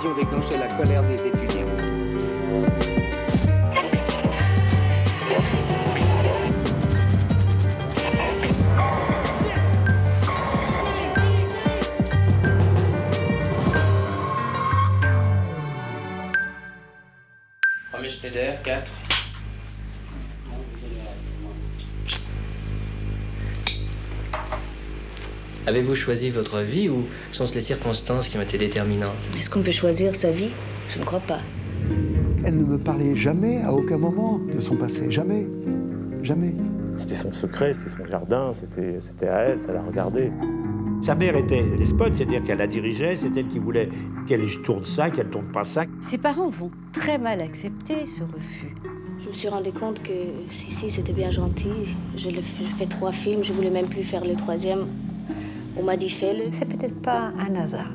toujours déclenché la colère des étudiants. Premier Schneider, 4. Avez-vous choisi votre vie ou sont-ce les circonstances qui ont été déterminantes? Est-ce qu'on peut choisir sa vie? Je ne crois pas. Elle ne me parlait jamais, à aucun moment, de son passé. Jamais. Jamais. C'était son secret, c'était son jardin, c'était à elle, ça la regardait. Sa mère était despote, c'est-à-dire qu'elle la dirigeait, c'est elle qui voulait qu'elle tourne ça, qu'elle tourne pas ça. Ses parents vont très mal accepter ce refus. Je me suis rendu compte que si c'était bien gentil. J'ai fait 3 films, je voulais même plus faire le 3e. On m'a dit fais-le. C'est peut-être pas un hasard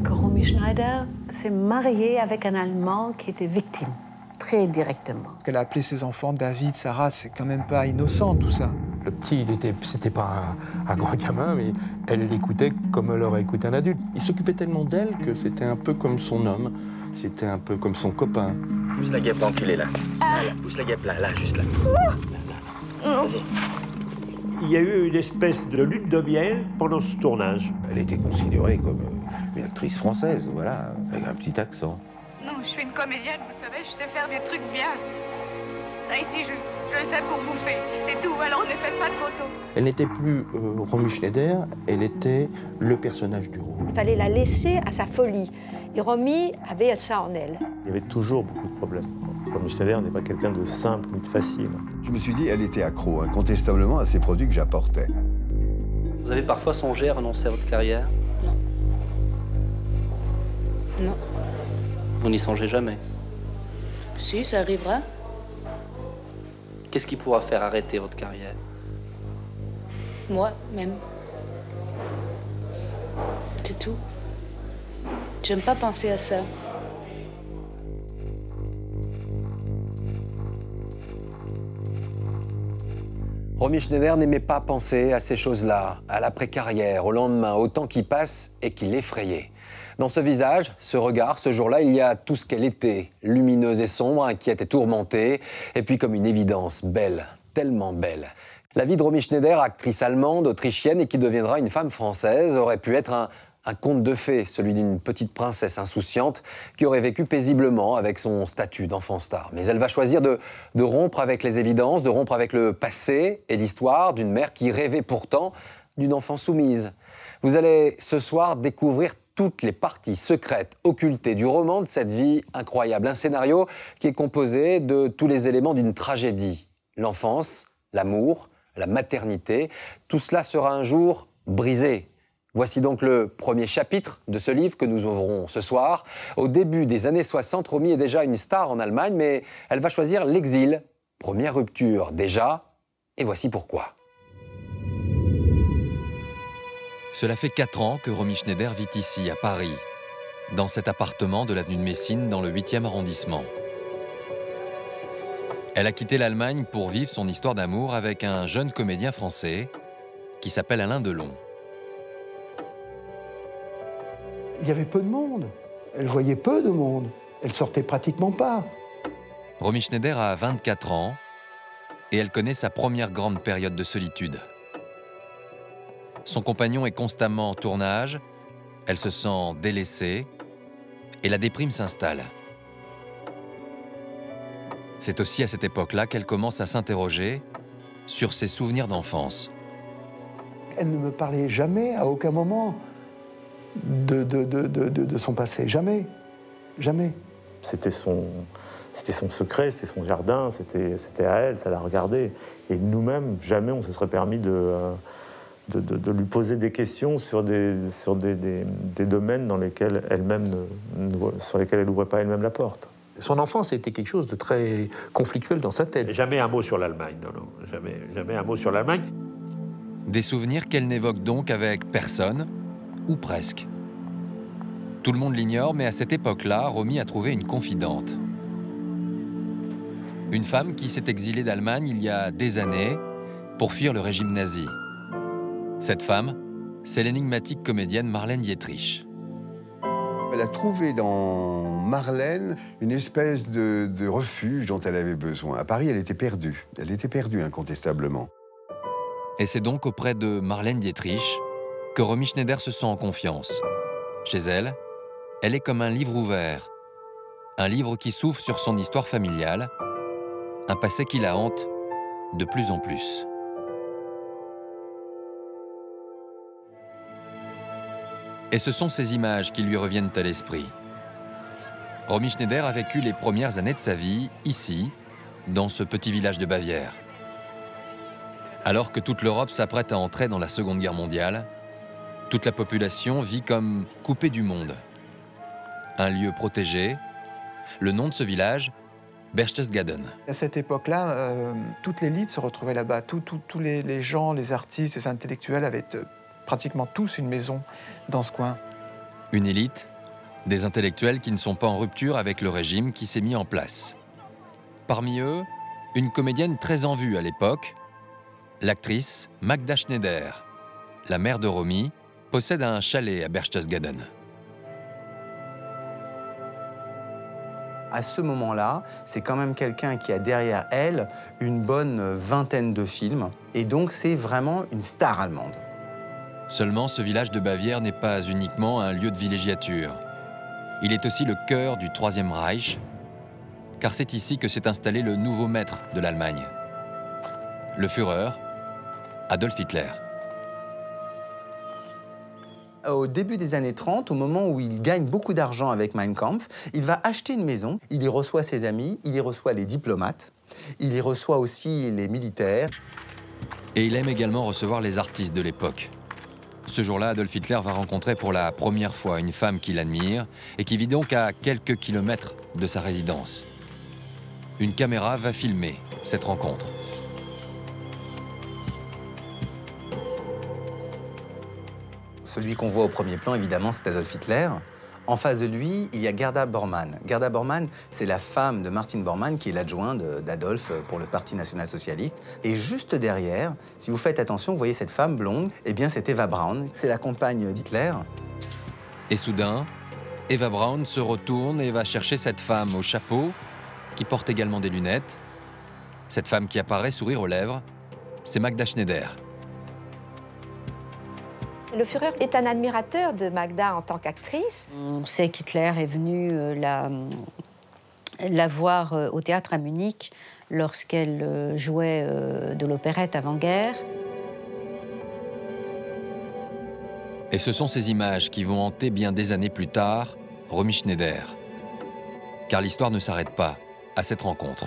que Romy Schneider s'est mariée avec un Allemand qui était victime, très directement. Qu'elle a appelé ses enfants David, Sarah, c'est quand même pas innocent tout ça. Le petit, c'était pas un grand gamin, mais elle l'écoutait comme elle aurait écouté un adulte. Il s'occupait tellement d'elle que c'était un peu comme son homme, c'était un peu comme son copain. Pousse la guêpe, l'enculé, là. Là, pousse la guêpe, là, juste là. Vas-y. Il y a eu une espèce de lune de miel pendant ce tournage. Elle était considérée comme une actrice française, voilà, avec un petit accent. Non, je suis une comédienne, vous savez, je sais faire des trucs bien. Ça ici, je le fais pour bouffer, c'est tout, alors ne faites pas de photos. Elle n'était plus Romy Schneider, elle était le personnage du rôle. Il fallait la laisser à sa folie. Et Romy avait ça en elle. Il y avait toujours beaucoup de problèmes. Romy Schneider n'est pas quelqu'un de simple ni de facile. Je me suis dit, elle était accro, incontestablement, à ces produits que j'apportais. Vous avez parfois songé à renoncer à votre carrière? Non. Non. Vous n'y songez jamais? Si, ça arrivera. Qu'est-ce qui pourra faire arrêter votre carrière? Moi, même. C'est tout. J'aime pas penser à ça. Romy Schneider n'aimait pas penser à ces choses-là, à l'après-carrière, au lendemain, au temps qui passe et qui l'effrayait. Dans ce visage, ce regard, ce jour-là, il y a tout ce qu'elle était, lumineuse et sombre, inquiète et tourmentée, et puis comme une évidence, belle, tellement belle. La vie de Romy Schneider, actrice allemande, autrichienne et qui deviendra une femme française, aurait pu être un conte de fées, celui d'une petite princesse insouciante qui aurait vécu paisiblement avec son statut d'enfant star. Mais elle va choisir de rompre avec les évidences, de rompre avec le passé et l'histoire d'une mère qui rêvait pourtant d'une enfant soumise. Vous allez ce soir découvrir toutes les parties secrètes, occultées du roman de cette vie incroyable. Un scénario qui est composé de tous les éléments d'une tragédie. L'enfance, l'amour, la maternité, tout cela sera un jour brisé. Voici donc le premier chapitre de ce livre que nous ouvrons ce soir. Au début des années 60, Romy est déjà une star en Allemagne, mais elle va choisir l'exil. Première rupture déjà, et voici pourquoi. Cela fait 4 ans que Romy Schneider vit ici, à Paris, dans cet appartement de l'avenue de Messine, dans le 8e arrondissement. Elle a quitté l'Allemagne pour vivre son histoire d'amour avec un jeune comédien français qui s'appelle Alain Delon. Il y avait peu de monde. Elle voyait peu de monde. Elle sortait pratiquement pas. Romy Schneider a 24 ans et elle connaît sa première grande période de solitude. Son compagnon est constamment en tournage, elle se sent délaissée et la déprime s'installe. C'est aussi à cette époque-là qu'elle commence à s'interroger sur ses souvenirs d'enfance. Elle ne me parlait jamais, à aucun moment, de son passé. Jamais. Jamais. C'était son secret, c'était son jardin, c'était à elle, ça la regardait. Et nous-mêmes, jamais on se serait permis de lui poser des questions sur des domaines dans lesquels sur lesquels elle n'ouvrait pas elle-même la porte. Son enfance a été quelque chose de très conflictuel dans sa tête. Jamais un mot sur l'Allemagne, non, jamais un mot sur l'Allemagne. Des souvenirs qu'elle n'évoque donc avec personne, ou presque. Tout le monde l'ignore, mais à cette époque-là, Romy a trouvé une confidente. Une femme qui s'est exilée d'Allemagne il y a des années pour fuir le régime nazi. Cette femme, c'est l'énigmatique comédienne Marlène Dietrich. Elle a trouvé dans Marlène une espèce de refuge dont elle avait besoin. À Paris, elle était perdue. Elle était perdue, incontestablement. Et c'est donc auprès de Marlène Dietrich que Romy Schneider se sent en confiance. Chez elle, elle est comme un livre ouvert. Un livre qui s'ouvre sur son histoire familiale, un passé qui la hante de plus en plus. Et ce sont ces images qui lui reviennent à l'esprit. Romy Schneider a vécu les premières années de sa vie ici, dans ce petit village de Bavière. Alors que toute l'Europe s'apprête à entrer dans la Seconde Guerre mondiale, toute la population vit comme coupée du monde. Un lieu protégé, le nom de ce village, Berchtesgaden. À cette époque-là, toute l'élite se retrouvait là-bas. Tous les gens, les artistes, les intellectuels avaient pratiquement tous une maison dans ce coin. Une élite, des intellectuels qui ne sont pas en rupture avec le régime qui s'est mis en place. Parmi eux, une comédienne très en vue à l'époque, l'actrice Magda Schneider. La mère de Romy possède un chalet à Berchtesgaden. À ce moment-là, c'est quand même quelqu'un qui a derrière elle une bonne vingtaine de films. Et donc, c'est vraiment une star allemande. Seulement, ce village de Bavière n'est pas uniquement un lieu de villégiature. Il est aussi le cœur du Troisième Reich, car c'est ici que s'est installé le nouveau maître de l'Allemagne, le Führer, Adolf Hitler. Au début des années 30, au moment où il gagne beaucoup d'argent avec Mein Kampf, il va acheter une maison, il y reçoit ses amis, il y reçoit les diplomates, il y reçoit aussi les militaires. Et il aime également recevoir les artistes de l'époque. Ce jour-là, Adolf Hitler va rencontrer pour la première fois une femme qu'il admire et qui vit donc à quelques kilomètres de sa résidence. Une caméra va filmer cette rencontre. Celui qu'on voit au premier plan, évidemment, c'est Adolf Hitler. En face de lui, il y a Gerda Bormann. Gerda Bormann, c'est la femme de Martin Bormann, qui est l'adjoint d'Adolf pour le Parti national-socialiste. Et juste derrière, si vous faites attention, vous voyez cette femme blonde, eh bien, c'est Eva Braun, c'est la compagne d'Hitler. Et soudain, Eva Braun se retourne et va chercher cette femme au chapeau, qui porte également des lunettes. Cette femme qui apparaît, sourire aux lèvres, c'est Magda Schneider. Le Führer est un admirateur de Magda en tant qu'actrice. On sait qu'Hitler est venu la voir au théâtre à Munich lorsqu'elle jouait de l'opérette avant-guerre. Et ce sont ces images qui vont hanter bien des années plus tard Romy Schneider. Car l'histoire ne s'arrête pas à cette rencontre.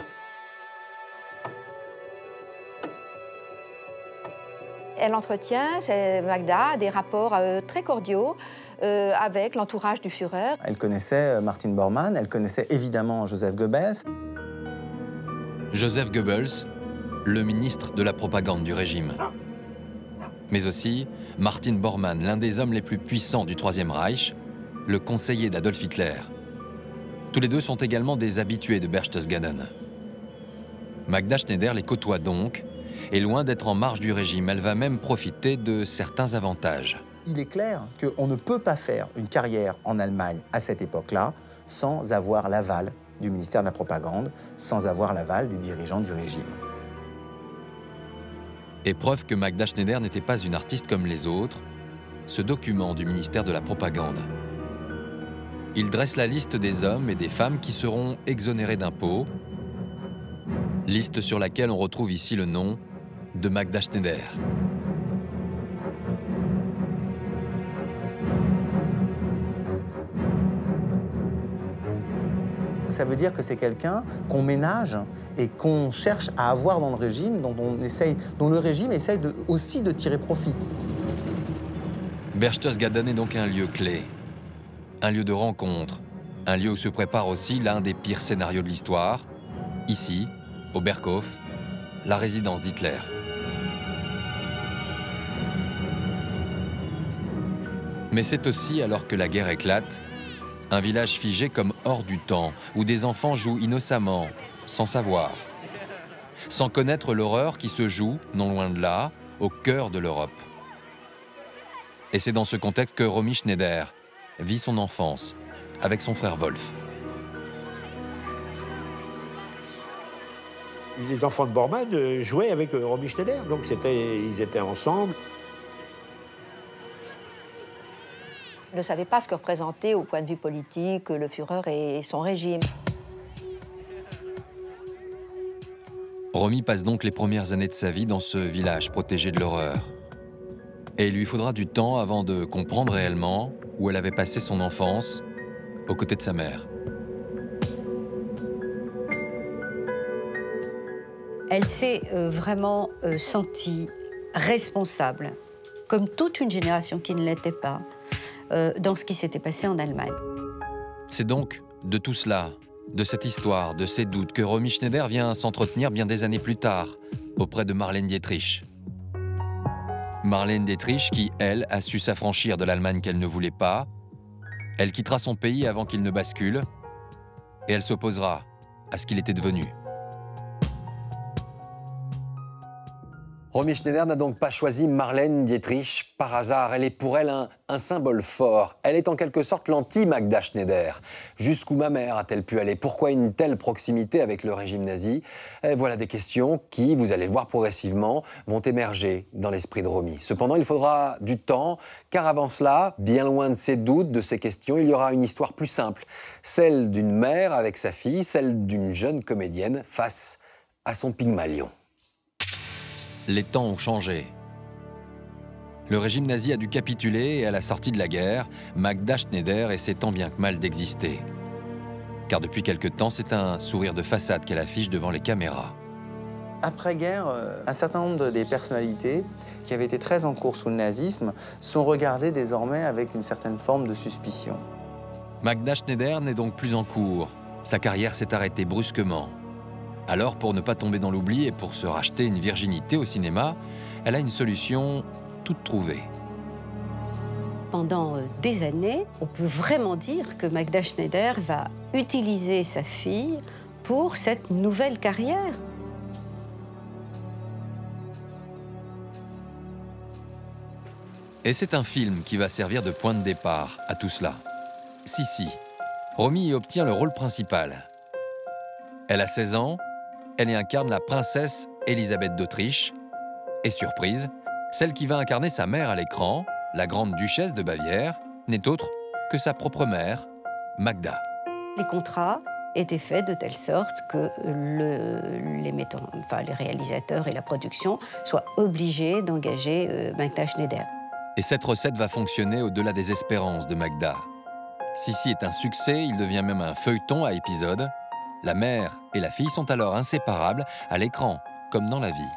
Elle entretient, Magda, des rapports très cordiaux avec l'entourage du Führer. Elle connaissait Martin Bormann, elle connaissait évidemment Joseph Goebbels. Joseph Goebbels, le ministre de la propagande du régime. Mais aussi Martin Bormann, l'un des hommes les plus puissants du Troisième Reich, le conseiller d'Adolf Hitler. Tous les deux sont également des habitués de Berchtesgaden. Magda Schneider les côtoie donc, et loin d'être en marge du régime, elle va même profiter de certains avantages. Il est clair qu'on ne peut pas faire une carrière en Allemagne à cette époque-là sans avoir l'aval du ministère de la Propagande, sans avoir l'aval des dirigeants du régime. Et preuve que Magda Schneider n'était pas une artiste comme les autres, ce document du ministère de la Propagande. Il dresse la liste des hommes et des femmes qui seront exonérés d'impôts, liste sur laquelle on retrouve ici le nom de Magda Schneider. Ça veut dire que c'est quelqu'un qu'on ménage et qu'on cherche à avoir dans le régime, dont le régime essaye aussi de tirer profit. Berchtesgaden est donc un lieu clé, un lieu de rencontre, un lieu où se prépare aussi l'un des pires scénarios de l'histoire, ici, au Berghof, la résidence d'Hitler. Mais c'est aussi, alors que la guerre éclate, un village figé comme hors du temps, où des enfants jouent innocemment, sans savoir, sans connaître l'horreur qui se joue, non loin de là, au cœur de l'Europe. Et c'est dans ce contexte que Romy Schneider vit son enfance avec son frère Wolf. Les enfants de Bormann jouaient avec Romy Schneider, donc ils étaient ensemble. Il ne savait pas ce que représentait au point de vue politique le Führer et son régime. Romy passe donc les premières années de sa vie dans ce village protégé de l'horreur. Et il lui faudra du temps avant de comprendre réellement où elle avait passé son enfance, aux côtés de sa mère. Elle s'est vraiment sentie responsable, comme toute une génération qui ne l'était pas, dans ce qui s'était passé en Allemagne. C'est donc de tout cela, de cette histoire, de ces doutes, que Romy Schneider vient s'entretenir bien des années plus tard, auprès de Marlène Dietrich. Marlène Dietrich qui, elle, a su s'affranchir de l'Allemagne qu'elle ne voulait pas. Elle quittera son pays avant qu'il ne bascule, et elle s'opposera à ce qu'il était devenu. Romy Schneider n'a donc pas choisi Marlène Dietrich par hasard. Elle est pour elle un symbole fort. Elle est en quelque sorte l'anti-Magda Schneider. Jusqu'où ma mère a-t-elle pu aller? Pourquoi une telle proximité avec le régime nazi? Et voilà des questions qui, vous allez le voir progressivement, vont émerger dans l'esprit de Romy. Cependant, il faudra du temps, car avant cela, bien loin de ces doutes, de ces questions, il y aura une histoire plus simple. Celle d'une mère avec sa fille, celle d'une jeune comédienne face à son Pygmalion. Les temps ont changé. Le régime nazi a dû capituler et à la sortie de la guerre, Magda Schneider essaie tant bien que mal d'exister. Car depuis quelque temps, c'est un sourire de façade qu'elle affiche devant les caméras. Après-guerre, un certain nombre des personnalités qui avaient été très en cours sous le nazisme sont regardées désormais avec une certaine forme de suspicion. Magda Schneider n'est donc plus en cours. Sa carrière s'est arrêtée brusquement. Alors, pour ne pas tomber dans l'oubli et pour se racheter une virginité au cinéma, elle a une solution toute trouvée. Pendant des années, on peut vraiment dire que Magda Schneider va utiliser sa fille pour cette nouvelle carrière. Et c'est un film qui va servir de point de départ à tout cela. Sissi. Romy y obtient le rôle principal. Elle a 16 ans, elle y incarne la princesse Elisabeth d'Autriche. Et surprise, celle qui va incarner sa mère à l'écran, la grande duchesse de Bavière, n'est autre que sa propre mère, Magda. Les contrats étaient faits de telle sorte que les réalisateurs et la production soient obligés d'engager Magda Schneider. Et cette recette va fonctionner au-delà des espérances de Magda. Sissi est un succès, il devient même un feuilleton à épisodes. La mère et la fille sont alors inséparables à l'écran, comme dans la vie.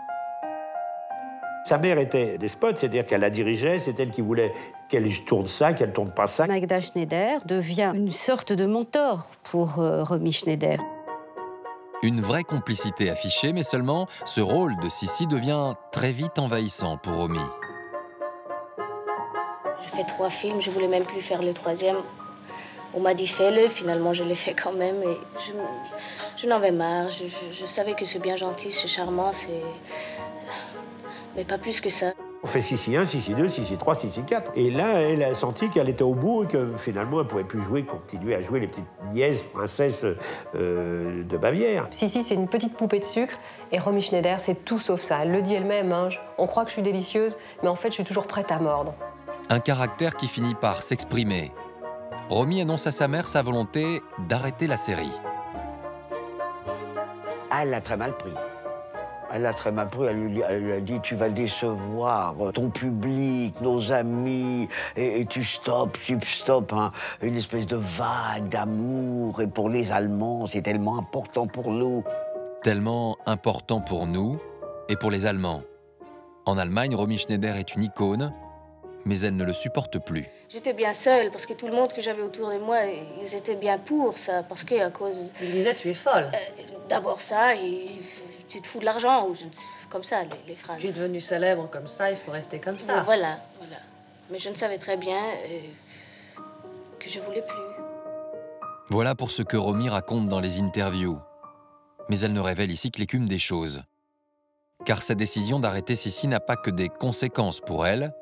Sa mère était despote, c'est-à-dire qu'elle la dirigeait, c'est elle qui voulait qu'elle tourne ça, qu'elle tourne pas ça. Magda Schneider devient une sorte de mentor pour Romy Schneider. Une vraie complicité affichée, mais seulement ce rôle de Sissi devient très vite envahissant pour Romy. J'ai fait 3 films, je voulais même plus faire le 3e. On m'a dit fais-le, finalement je l'ai fait quand même et je n'en avais marre. Je savais que c'est bien gentil, c'est charmant, mais pas plus que ça. On fait Sissi 1, Sissi 2, Sissi 3, Sissi 4. Et là, elle a senti qu'elle était au bout et que finalement elle ne pouvait plus jouer, continuer à jouer les petites nièces, princesses de Bavière. Sissi, c'est une petite poupée de sucre et Romy Schneider, c'est tout sauf ça. Elle le dit elle-même, hein, on croit que je suis délicieuse, mais en fait je suis toujours prête à mordre. Un caractère qui finit par s'exprimer. Romy annonce à sa mère sa volonté d'arrêter la série. Elle l'a très mal pris. Elle l'a très mal pris. Elle lui a dit « Tu vas décevoir ton public, nos amis, et tu stops, hein, une espèce de vague d'amour. Et pour les Allemands, c'est tellement important pour nous. » Tellement important pour nous et pour les Allemands. En Allemagne, Romy Schneider est une icône, mais elle ne le supporte plus. J'étais bien seule, parce que tout le monde que j'avais autour de moi, ils étaient bien pour ça, parce qu'à cause... Ils disaient, tu es folle. D'abord ça, et tu te fous de l'argent, ou comme ça, les phrases. Tu es devenue célèbre comme ça, il faut rester comme ça. Mais voilà. Mais je ne savais très bien que je voulais plus. Voilà pour ce que Romy raconte dans les interviews. Mais elle ne révèle ici que l'écume des choses. Car sa décision d'arrêter Sissi n'a pas que des conséquences pour elle,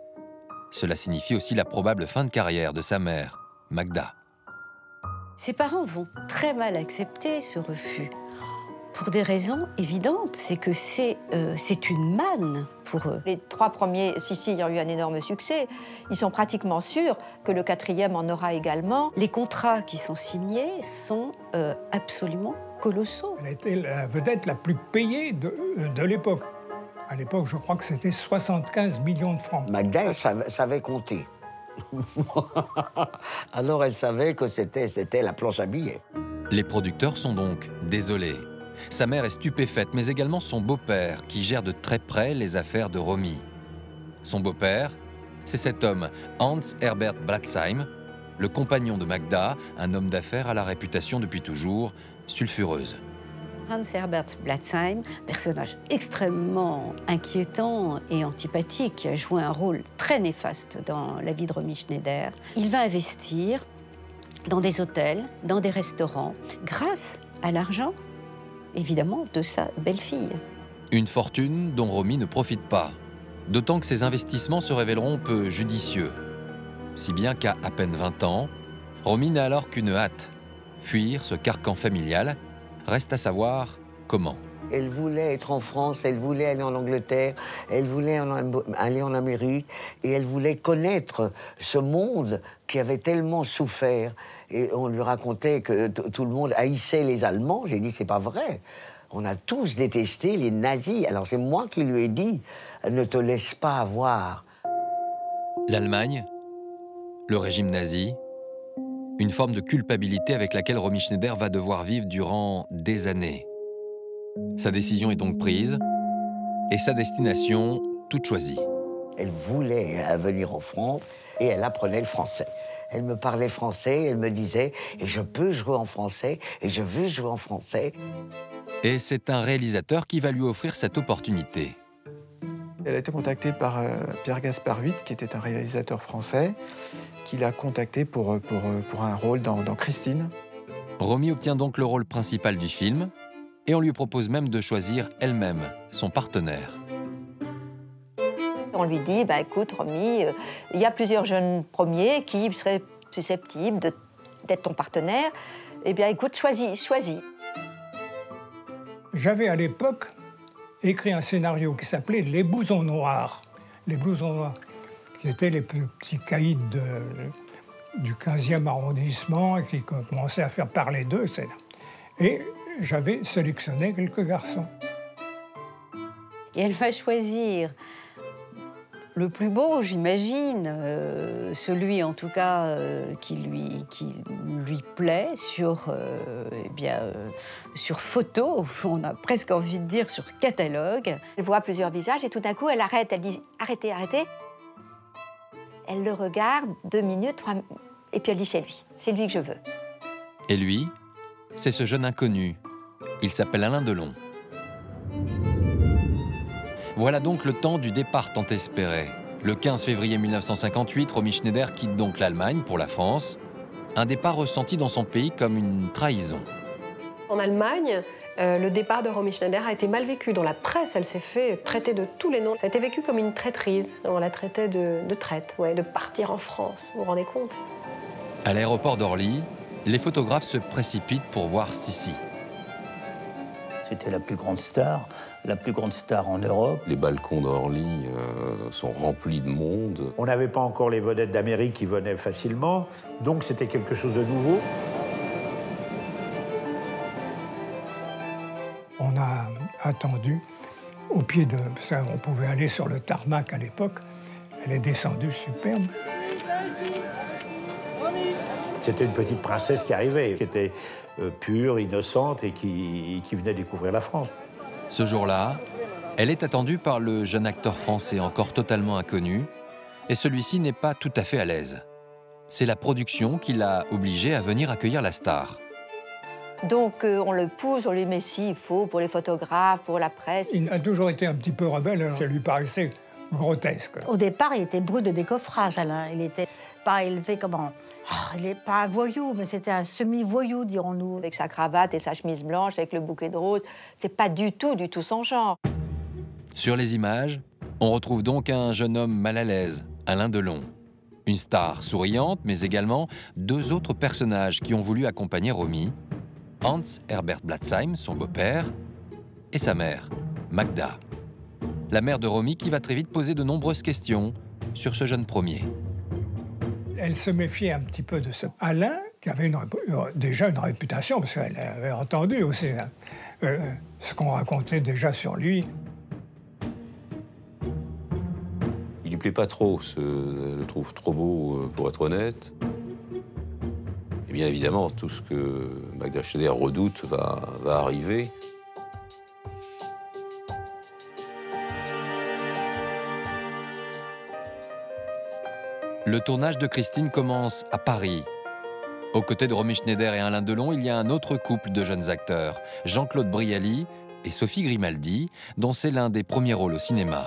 cela signifie aussi la probable fin de carrière de sa mère, Magda. Ses parents vont très mal accepter ce refus, pour des raisons évidentes. C'est que c'est une manne pour eux. Les 3 premiers, si, il y a eu un énorme succès. Ils sont pratiquement sûrs que le 4e en aura également. Les contrats qui sont signés sont absolument colossaux. Elle a été la vedette la plus payée de l'époque. À l'époque, je crois que c'était 75 millions de francs. Magda, elle savait compter. Alors elle savait que c'était la planche à billets. Les producteurs sont donc désolés. Sa mère est stupéfaite, mais également son beau-père, qui gère de très près les affaires de Romy. Son beau-père, c'est cet homme, Hans Herbert Blatzheim, le compagnon de Magda, un homme d'affaires à la réputation depuis toujours sulfureuse. Hans Herbert Blatzheim, personnage extrêmement inquiétant et antipathique, qui a joué un rôle très néfaste dans la vie de Romy Schneider. Il va investir dans des hôtels, dans des restaurants, grâce à l'argent, évidemment, de sa belle-fille. Une fortune dont Romy ne profite pas, d'autant que ses investissements se révéleront peu judicieux. Si bien qu'à peine 20 ans, Romy n'a alors qu'une hâte, fuir ce carcan familial. Reste à savoir comment. Elle voulait être en France, elle voulait aller en Angleterre, elle voulait aller en Amérique, et elle voulait connaître ce monde qui avait tellement souffert. Et on lui racontait que tout le monde haïssait les Allemands. J'ai dit, c'est pas vrai. On a tous détesté les nazis. Alors c'est moi qui lui ai dit, ne te laisse pas avoir. L'Allemagne, le régime nazi, une forme de culpabilité avec laquelle Romy Schneider va devoir vivre durant des années. Sa décision est donc prise et sa destination toute choisie. Elle voulait venir en France et elle apprenait le français. Elle me parlait français, elle me disait « et je peux jouer en français, et je veux jouer en français ». Et c'est un réalisateur qui va lui offrir cette opportunité. Elle a été contactée par Pierre-Gaspard Huyt, qui était un réalisateur français, qui l'a contactée pour un rôle dans Christine. Romy obtient donc le rôle principal du film et on lui propose même de choisir elle-même son partenaire. On lui dit, bah, écoute Romy, il y a plusieurs jeunes premiers qui seraient susceptibles d'être ton partenaire. Eh bien écoute, choisis. J'avais à l'époque écrit un scénario qui s'appelait Les blousons noirs. Les blousons noirs, qui étaient les petits caïds du 15e arrondissement et qui commençaient à faire parler d'eux. Et j'avais sélectionné quelques garçons. Et elle va choisir le plus beau, j'imagine, celui en tout cas qui lui plaît sur photo, on a presque envie de dire sur catalogue. Elle voit plusieurs visages et tout d'un coup elle arrête, elle dit « arrêtez, arrêtez ». Elle le regarde 2 minutes, 3 minutes, et puis elle dit « c'est lui que je veux ». Et lui, c'est ce jeune inconnu. Il s'appelle Alain Delon. Voilà donc le temps du départ tant espéré. Le 15 février 1958, Romy Schneider quitte donc l'Allemagne pour la France. Un départ ressenti dans son pays comme une trahison. En Allemagne, le départ de Romy Schneider a été mal vécu. Dans la presse, elle s'est fait traiter de tous les noms. Ça a été vécu comme une traîtrise. On la traitait de traite, de partir en France. Vous vous rendez compte? À l'aéroport d'Orly, les photographes se précipitent pour voir Sissi. C'était la plus grande star en Europe. Les balcons d'Orly sont remplis de monde. On n'avait pas encore les vedettes d'Amérique qui venaient facilement, donc c'était quelque chose de nouveau. On a attendu au pied de... Ça, on pouvait aller sur le tarmac à l'époque. Elle est descendue superbe. C'était une petite princesse qui arrivait, qui était pure, innocente et qui venait découvrir la France. Ce jour-là, elle est attendue par le jeune acteur français encore totalement inconnu, et celui-ci n'est pas tout à fait à l'aise. C'est la production qui l'a obligé à venir accueillir la star. Donc on le pousse, on lui met s'il faut pour les photographes, pour la presse. Il a toujours été un petit peu rebelle, alors ça lui paraissait grotesque. Au départ, il était brut de décoffrage, Alain. Il n'était pas élevé comment... il n'est pas un voyou, mais c'était un semi-voyou, dirons-nous. Avec sa cravate et sa chemise blanche, avec le bouquet de roses, c'est pas du tout son genre. Sur les images, on retrouve donc un jeune homme mal à l'aise, Alain Delon. Une star souriante, mais également 2 autres personnages qui ont voulu accompagner Romy. Hans Herbert Blatzheim, son beau-père, et sa mère, Magda. La mère de Romy qui va très vite poser de nombreuses questions sur ce jeune premier. Elle se méfiait un petit peu de ce Alain, qui avait déjà une réputation, parce qu'elle avait entendu aussi ce qu'on racontait déjà sur lui. Il lui plaît pas trop, elle le trouve trop beau pour être honnête. Et bien évidemment, tout ce que Magda Schneider redoute va arriver. Le tournage de Christine commence à Paris. Aux côtés de Romy Schneider et Alain Delon, il y a un autre couple de jeunes acteurs, Jean-Claude Brialy et Sophie Grimaldi, dont c'est l'un des premiers rôles au cinéma.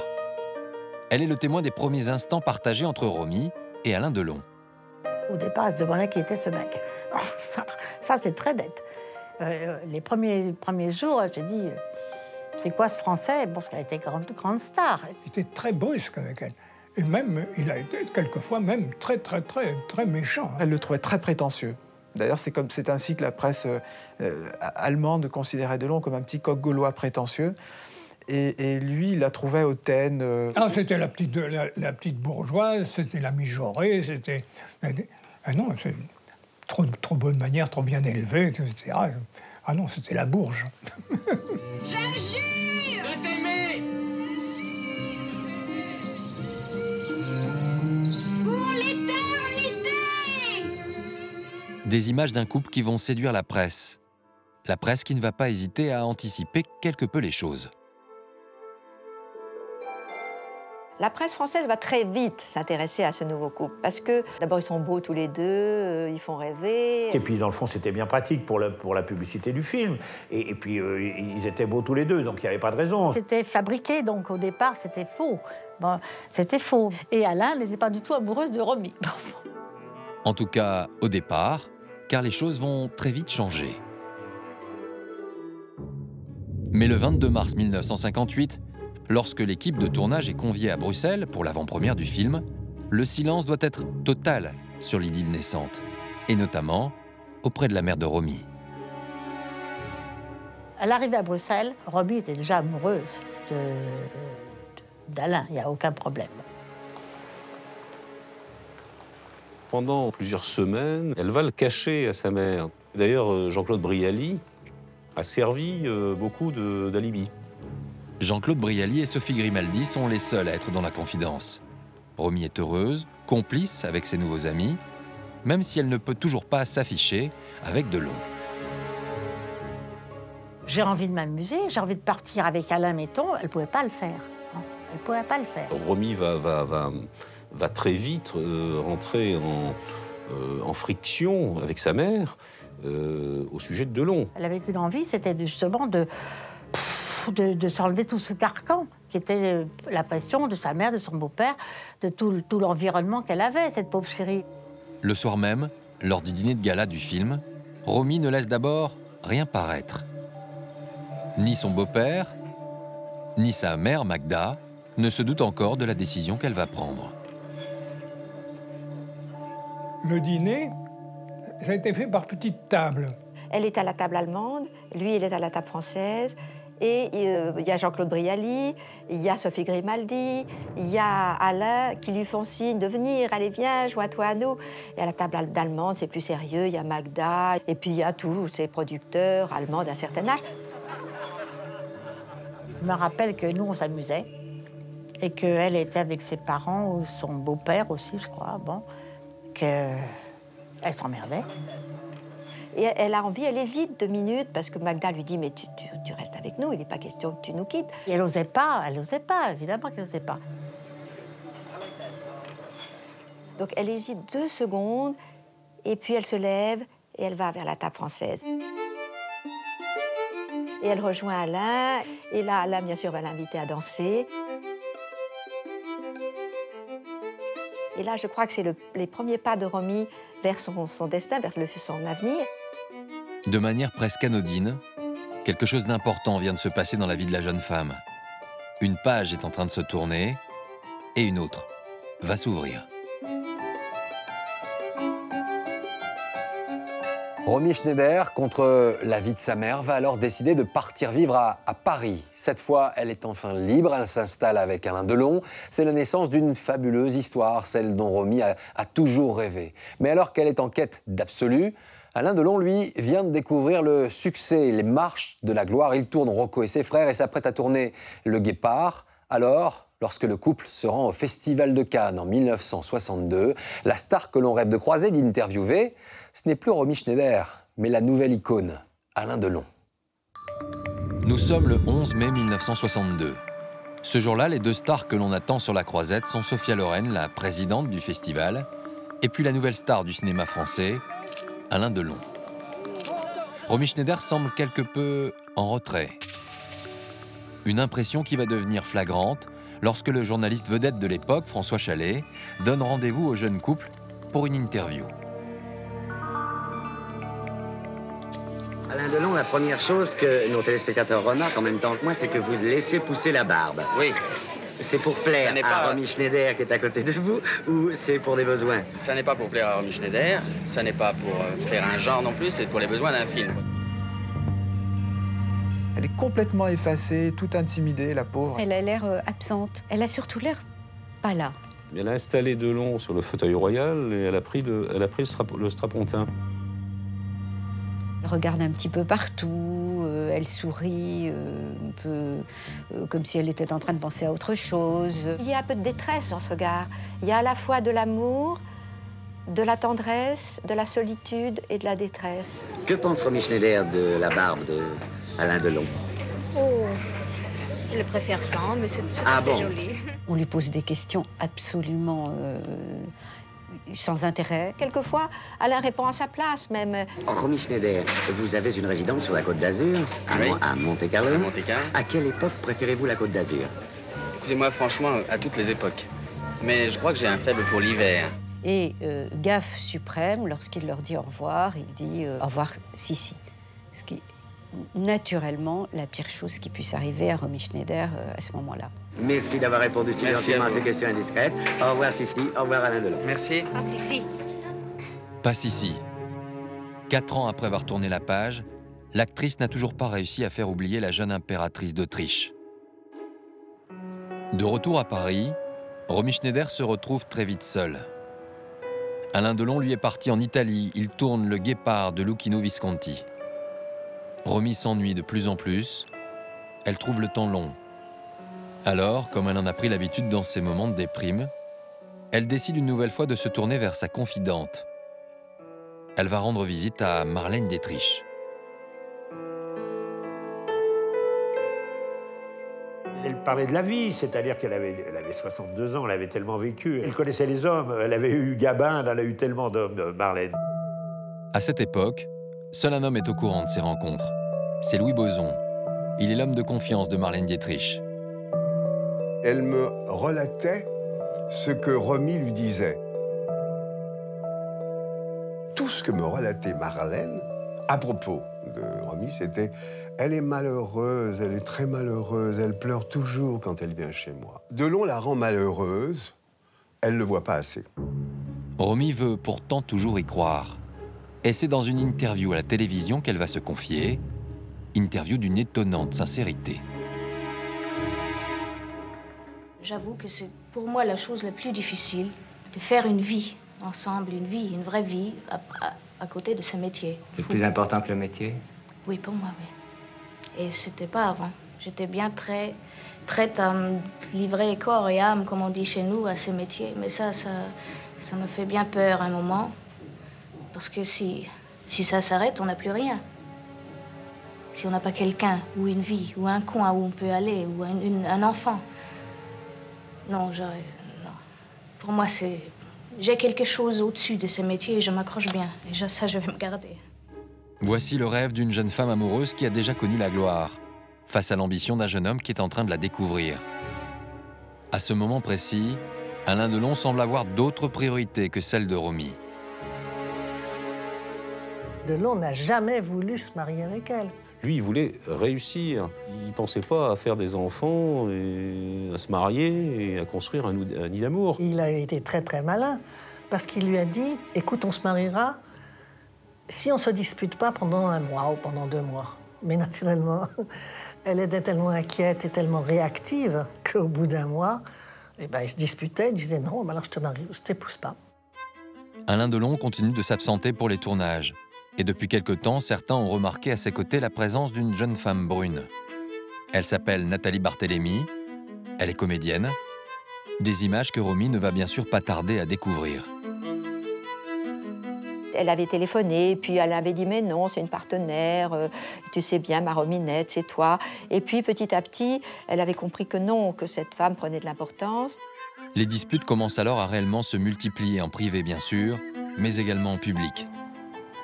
Elle est le témoin des premiers instants partagés entre Romy et Alain Delon. Au départ, elle se demandait qui était ce mec. Ça c'est très net. Les premiers jours, elle s'est dit, c'est quoi ce Français? Parce qu'elle était grande star. Il était très brusque avec elle. Et même, il a été quelquefois même très méchant. Elle le trouvait très prétentieux. D'ailleurs, c'est ainsi que la presse allemande considérait Delon comme un petit coq gaulois prétentieux. Et lui, il la trouvait hautaine. Ah, c'était la petite bourgeoise, c'était la mijaurée, c'était... Ah non, c'est trop bonne manière, trop bien élevée, etc. Ah non, c'était la bourge. Je jure de t'aimer pour l'éternité. Des images d'un couple qui vont séduire la presse. La presse qui ne va pas hésiter à anticiper quelque peu les choses. La presse française va très vite s'intéresser à ce nouveau couple, parce que d'abord ils sont beaux tous les deux, ils font rêver. Et puis dans le fond c'était bien pratique pour la publicité du film, et puis ils étaient beaux tous les deux, donc il n'y avait pas de raison. C'était fabriqué, donc au départ c'était faux. Bon, c'était faux. Et Alain n'était pas du tout amoureuse de Romy. En tout cas, au départ, car les choses vont très vite changer. Mais le 22 mars 1958, lorsque l'équipe de tournage est conviée à Bruxelles pour l'avant-première du film, le silence doit être total sur l'idylle naissante, et notamment auprès de la mère de Romy. À l'arrivée à Bruxelles, Romy était déjà amoureuse d'Alain, il n'y a aucun problème. Pendant plusieurs semaines, elle va le cacher à sa mère. D'ailleurs, Jean-Claude Brialy a servi beaucoup d'alibi. Jean-Claude Brialy et Sophie Grimaldi sont les seuls à être dans la confidence. Romy est heureuse, complice avec ses nouveaux amis, même si elle ne peut toujours pas s'afficher avec Delon. J'ai envie de m'amuser, j'ai envie de partir avec Alain, mettons, elle ne pouvait pas le faire. Elle ne pouvait pas le faire. Romy va très vite rentrer en friction avec sa mère au sujet de Delon. Elle avait qu'une envie, c'était justement de s'enlever tout ce carcan qui était la pression de sa mère, de son beau-père, de tout l'environnement qu'elle avait, cette pauvre chérie. Le soir même, lors du dîner de gala du film, Romy ne laisse d'abord rien paraître. Ni son beau-père, ni sa mère Magda ne se doutent encore de la décision qu'elle va prendre. Le dîner, ça a été fait par petites tables. Elle est à la table allemande, lui il est à la table française. Et il y a Jean-Claude Brialy, il y a Sophie Grimaldi, il y a Alain qui lui font signe de venir, allez viens, joins-toi à nous. Et à la table allemande, c'est plus sérieux, il y a Magda, et puis il y a tous ces producteurs allemands d'un certain âge. Je me rappelle que nous, on s'amusait, et qu'elle était avec ses parents, ou son beau-père aussi, je crois, bon, qu'elle s'emmerdait. Et elle a envie, elle hésite 2 minutes, parce que Magda lui dit « mais tu restes avec nous, il n'est pas question que tu nous quittes ». Et elle n'osait pas, évidemment qu'elle n'osait pas. Donc elle hésite 2 secondes, et puis elle se lève, et elle va vers la table française. Et elle rejoint Alain, et là, Alain, bien sûr, va l'inviter à danser. Et là, je crois que c'est les premiers pas de Romy vers son destin, vers son avenir. De manière presque anodine, quelque chose d'important vient de se passer dans la vie de la jeune femme. Une page est en train de se tourner, et une autre va s'ouvrir. Romy Schneider, contre l'avis de sa mère, va alors décider de partir vivre à Paris. Cette fois, elle est enfin libre, elle s'installe avec Alain Delon. C'est la naissance d'une fabuleuse histoire, celle dont Romy a toujours rêvé. Mais alors qu'elle est en quête d'absolu, Alain Delon, lui, vient de découvrir le succès, les marches de la gloire. Il tourne Rocco et ses frères et s'apprête à tourner Le Guépard. Alors, lorsque le couple se rend au Festival de Cannes en 1962, la star que l'on rêve de croiser, d'interviewer, ce n'est plus Romy Schneider, mais la nouvelle icône, Alain Delon. Nous sommes le 11 mai 1962. Ce jour-là, les deux stars que l'on attend sur la croisette sont Sophia Loren, la présidente du festival, et puis la nouvelle star du cinéma français, Alain Delon. Romy Schneider semble quelque peu en retrait. Une impression qui va devenir flagrante lorsque le journaliste vedette de l'époque, François Chalais, donne rendez-vous au jeune couple pour une interview. Alain Delon, la première chose que nos téléspectateurs remarquent en même temps que moi, c'est que vous laissez pousser la barbe. Oui. C'est pour plaire à Romy Schneider qui est à côté de vous ou c'est pour des besoins? Ça n'est pas pour plaire à Romy Schneider, ça n'est pas pour faire un genre non plus, c'est pour les besoins d'un film. Elle est complètement effacée, toute intimidée, la pauvre. Elle a l'air absente. Elle a surtout l'air pas là. Elle a installé Delon sur le fauteuil royal et elle a pris le strapontin. Elle regarde un petit peu partout, elle sourit un peu comme si elle était en train de penser à autre chose. Il y a un peu de détresse dans ce regard. Il y a à la fois de l'amour, de la tendresse, de la solitude et de la détresse. Que pense Romy Schneider de la barbe de Alain Delon? Oh, je le préfère sans, mais c'est assez joli. On lui pose des questions absolument sans intérêt. Quelquefois, Alain répond à sa place, même. Romy Schneider, vous avez une résidence sur la Côte d'Azur, à Monte-Carlo. À quelle époque préférez-vous la Côte d'Azur? Écoutez-moi, franchement, à toutes les époques. Mais je crois que j'ai un faible pour l'hiver. Et gaffe suprême, lorsqu'il leur dit au revoir, il dit au revoir Sissi. Ce qui est naturellement la pire chose qui puisse arriver à Romy Schneider à ce moment-là. Merci d'avoir répondu si gentiment à ces questions indiscrètes. Au revoir Sissi, au revoir Alain Delon. Merci. Ah, Sissi. Pas Sissi. 4 ans après avoir tourné la page, l'actrice n'a toujours pas réussi à faire oublier la jeune impératrice d'Autriche. De retour à Paris, Romy Schneider se retrouve très vite seule. Alain Delon lui est parti en Italie, il tourne Le Guépard de Luchino Visconti. Romy s'ennuie de plus en plus, elle trouve le temps long. Alors, comme elle en a pris l'habitude dans ces moments de déprime, elle décide une nouvelle fois de se tourner vers sa confidente. Elle va rendre visite à Marlène Dietrich. Elle parlait de la vie, c'est-à-dire qu'elle avait 62 ans, elle avait tellement vécu. Elle connaissait les hommes, elle avait eu Gabin, elle a eu tellement d'hommes, Marlène. À cette époque, seul un homme est au courant de ces rencontres. C'est Louis Boson. Il est l'homme de confiance de Marlène Dietrich. Elle me relatait ce que Romy lui disait. Tout ce que me relatait Marlène à propos de Romy, c'était « elle est malheureuse, elle est très malheureuse, elle pleure toujours quand elle vient chez moi ». Delon la rend malheureuse, elle ne le voit pas assez. Romy veut pourtant toujours y croire. Et c'est dans une interview à la télévision qu'elle va se confier, interview d'une étonnante sincérité. J'avoue que c'est pour moi la chose la plus difficile, de faire une vie ensemble, une vraie vie à côté de ce métier. C'est plus important que le métier? Oui, pour moi, oui. Et c'était pas avant. J'étais bien prête à me livrer corps et âme, comme on dit chez nous, à ce métier. Mais ça me fait bien peur un moment. Parce que si ça s'arrête, on n'a plus rien. Si on n'a pas quelqu'un, ou une vie, ou un coin où on peut aller, ou un enfant. Non, j'arrive. Non. Pour moi, j'ai quelque chose au-dessus de ce métier et je m'accroche bien. Et ça, je vais me garder. Voici le rêve d'une jeune femme amoureuse qui a déjà connu la gloire, face à l'ambition d'un jeune homme qui est en train de la découvrir. À ce moment précis, Alain Delon semble avoir d'autres priorités que celles de Romy. Delon n'a jamais voulu se marier avec elle. Lui, il voulait réussir. Il ne pensait pas à faire des enfants, et à se marier et à construire un nid d'amour. Il a été très très malin, parce qu'il lui a dit « écoute, on se mariera, Si on ne se dispute pas pendant 1 mois ou pendant 2 mois, mais naturellement, elle était tellement inquiète et tellement réactive qu'au bout d'1 mois, eh ben, ils se disputaient, ils disaient non, alors je te marie, je t'épouse pas. Alain Delon continue de s'absenter pour les tournages. Et depuis quelque temps, certains ont remarqué à ses côtés la présence d'une jeune femme brune. Elle s'appelle Nathalie Barthélémy, elle est comédienne. Des images que Romy ne va bien sûr pas tarder à découvrir. Elle avait téléphoné, puis elle avait dit « mais non, c'est une partenaire, tu sais bien, ma Rominette, c'est toi ». Et puis petit à petit, elle avait compris que non, que cette femme prenait de l'importance. Les disputes commencent alors à réellement se multiplier en privé bien sûr, mais également en public.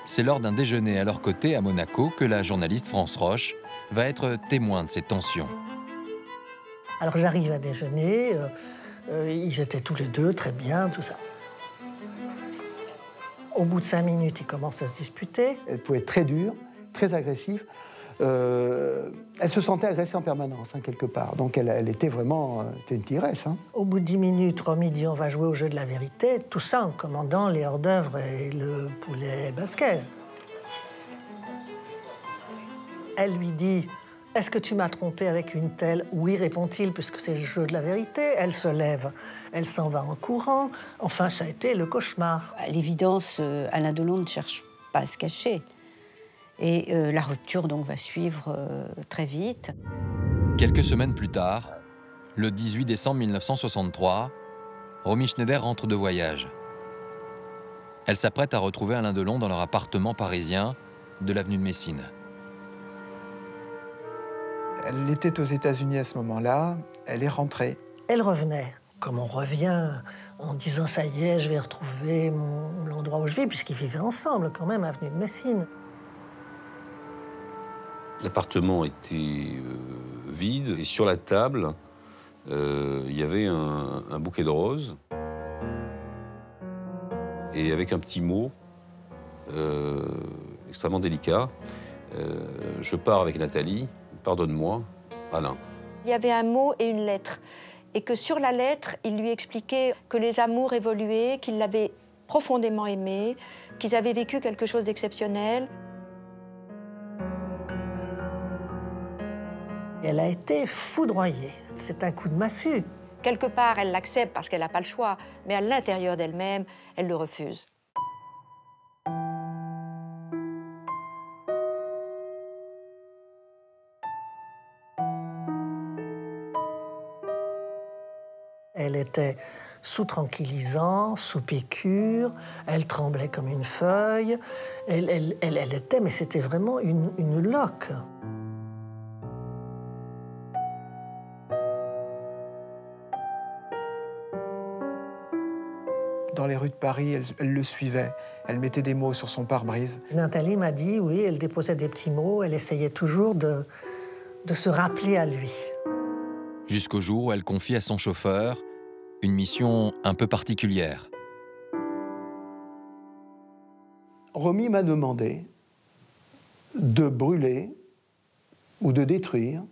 C'est lors d'un déjeuner à leur côté à Monaco que la journaliste France Roche va être témoin de ces tensions. Alors j'arrive à déjeuner, ils étaient tous les deux très bien, tout ça. Au bout de 5 minutes, ils commencent à se disputer. Elle pouvait être très dure, très agressive. Elle se sentait agressée en permanence, hein, quelque part. Donc elle était vraiment une tigresse. Hein. Au bout de 10 minutes, Romy dit on va jouer au jeu de la vérité, tout ça en commandant les hors-d'œuvre et le poulet basquez. Elle lui dit est-ce que tu m'as trompé avec une telle? Oui, répond-il, puisque c'est le jeu de la vérité. Elle se lève, elle s'en va en courant. Enfin, ça a été le cauchemar. À l'évidence, Alain Delon ne cherche pas à se cacher. Et la rupture donc va suivre très vite. Quelques semaines plus tard, le 18 décembre 1963, Romy Schneider rentre de voyage. Elle s'apprête à retrouver Alain Delon dans leur appartement parisien de l'avenue de Messine. Elle était aux États-Unis à ce moment-là, elle est rentrée. Elle revenait, comme on revient en disant ça y est, je vais retrouver l'endroit où je vis, puisqu'ils vivaient ensemble quand même, avenue de Messine. L'appartement était vide et sur la table, il y avait un bouquet de roses et avec un petit mot extrêmement délicat. Je pars avec Nathalie, pardonne-moi, Alain. Il y avait un mot et une lettre. Et que sur la lettre, il lui expliquait que les amours évoluaient, qu'il l'avait profondément aimé, qu'ils avaient vécu quelque chose d'exceptionnel. Elle a été foudroyée. C'est un coup de massue. Quelque part, elle l'accepte parce qu'elle n'a pas le choix, mais à l'intérieur d'elle-même, elle le refuse. Elle était sous tranquillisant, sous piqûre, elle tremblait comme une feuille. Elle était, mais c'était vraiment une loque. Dans les rues de Paris, elle le suivait. Elle mettait des mots sur son pare-brise. Nathalie m'a dit, oui, elle déposait des petits mots, elle essayait toujours de se rappeler à lui. Jusqu'au jour où elle confie à son chauffeur une mission un peu particulière. Romy m'a demandé de brûler ou de détruire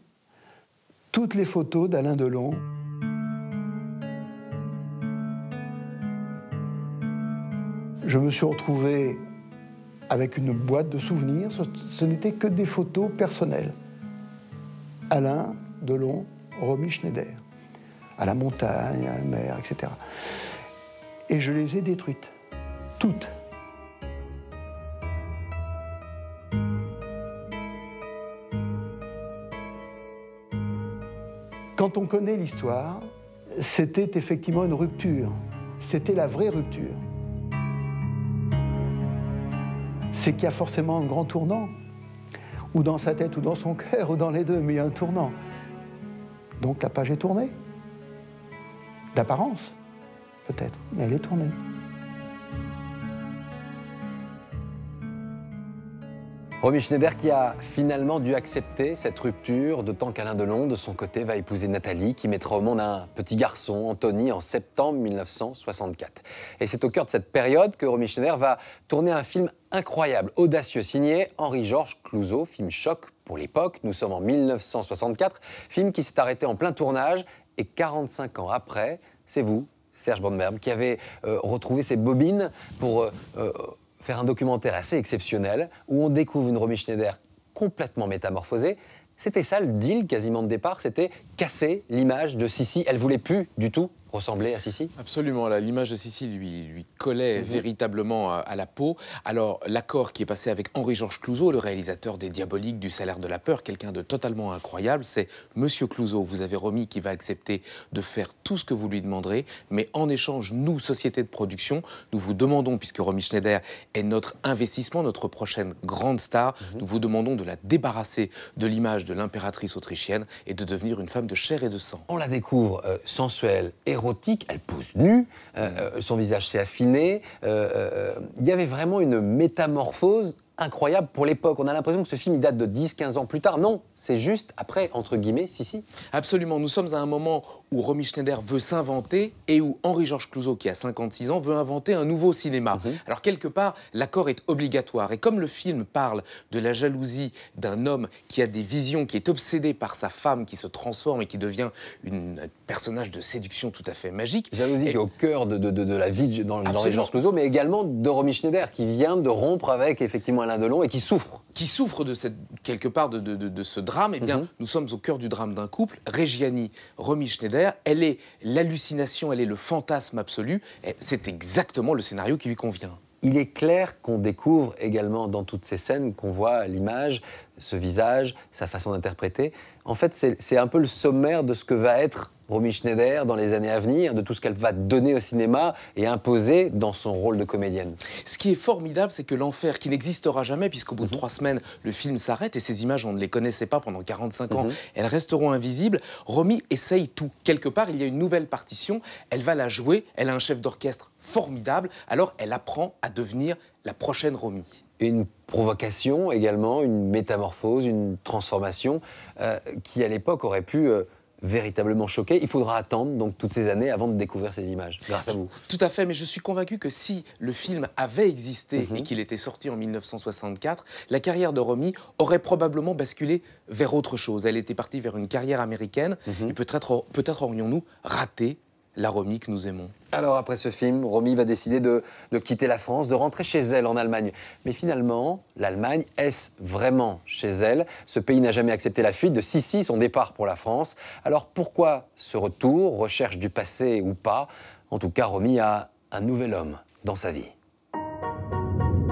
toutes les photos d'Alain Delon. Je me suis retrouvé avec une boîte de souvenirs. Ce n'était que des photos personnelles. Alain Delon, Romy Schneider, à la montagne, à la mer, etc. Et je les ai détruites, toutes. Quand on connaît l'histoire, c'était effectivement une rupture. C'était la vraie rupture. C'est qu'il y a forcément un grand tournant, ou dans sa tête, ou dans son cœur, ou dans les deux, mais il y a un tournant. Donc la page est tournée. D'apparence, peut-être, mais elle est tournée. Romy Schneider qui a finalement dû accepter cette rupture, d'autant qu'Alain Delon, de son côté, va épouser Nathalie, qui mettra au monde un petit garçon, Anthony, en septembre 1964. Et c'est au cœur de cette période que Romy Schneider va tourner un film incroyable, audacieux, signé Henri-Georges Clouzot, film choc pour l'époque. Nous sommes en 1964, film qui s'est arrêté en plein tournage, et 45 ans après, c'est vous, Serge Brandberg, qui avez retrouvé ces bobines pour faire un documentaire assez exceptionnel où on découvre une Romy Schneider complètement métamorphosée. C'était ça le deal quasiment de départ, c'était casser l'image de Sissi. Elle voulait plus du tout ressembler à Sissi? Absolument, l'image de Sissi lui collait véritablement à la peau. Alors l'accord qui est passé avec Henri-Georges Clouzot, le réalisateur des Diaboliques, du Salaire de la peur, quelqu'un de totalement incroyable, c'est Monsieur Clouzot, vous avez Romy qui va accepter de faire tout ce que vous lui demanderez, mais en échange, nous, société de production, nous vous demandons, puisque Romy Schneider est notre investissement, notre prochaine grande star, nous vous demandons de la débarrasser de l'image de l'impératrice autrichienne et de devenir une femme de chair et de sang. On la découvre sensuelle, érotique, elle pose nue, son visage s'est affiné. Il y avait vraiment une métamorphose incroyable pour l'époque. On a l'impression que ce film il date de 10-15 ans plus tard. Non, c'est juste après, entre guillemets, Sissi. Absolument. Nous sommes à un moment où Romy Schneider veut s'inventer et où Henri-Georges Clouzot, qui a 56 ans, veut inventer un nouveau cinéma. Alors, quelque part, l'accord est obligatoire. Et comme le film parle de la jalousie d'un homme qui a des visions, qui est obsédé par sa femme, qui se transforme et qui devient un personnage de séduction tout à fait magique. Jalousie qui est au cœur de la vie d'Henri-Georges Clouzot, mais également de Romy Schneider, qui vient de rompre avec, effectivement, Alain Delon et qui souffre. Qui souffre de quelque part de ce drame. Eh bien, nous sommes au cœur du drame d'un couple. Reggiani, Romy Schneider, elle est l'hallucination, elle est le fantasme absolu. C'est exactement le scénario qui lui convient. Il est clair qu'on découvre également dans toutes ces scènes qu'on voit l'image, ce visage, sa façon d'interpréter. En fait, c'est un peu le sommaire de ce que va être Romy Schneider dans les années à venir, de tout ce qu'elle va donner au cinéma et imposer dans son rôle de comédienne. Ce qui est formidable, c'est que l'enfer, qui n'existera jamais, puisqu'au bout de 3 semaines, le film s'arrête et ces images, on ne les connaissait pas pendant 45 ans, elles resteront invisibles. Romy essaye tout. Quelque part, il y a une nouvelle partition, elle va la jouer, elle a un chef d'orchestre formidable, alors elle apprend à devenir la prochaine Romy. Une provocation également, une métamorphose, une transformation qui à l'époque aurait pu véritablement choquer. Il faudra attendre donc toutes ces années avant de découvrir ces images, grâce à vous. Tout à fait, mais je suis convaincu que si le film avait existé et qu'il était sorti en 1964, la carrière de Romy aurait probablement basculé vers autre chose. Elle était partie vers une carrière américaine et peut-être aurions-nous raté la Romy que nous aimons. Alors après ce film, Romy va décider de quitter la France, de rentrer chez elle en Allemagne. Mais finalement, l'Allemagne, est-ce vraiment chez elle? Ce pays n'a jamais accepté la fuite de Sissi, son départ pour la France. Alors pourquoi ce retour, recherche du passé ou pas? En tout cas, Romy a un nouvel homme dans sa vie.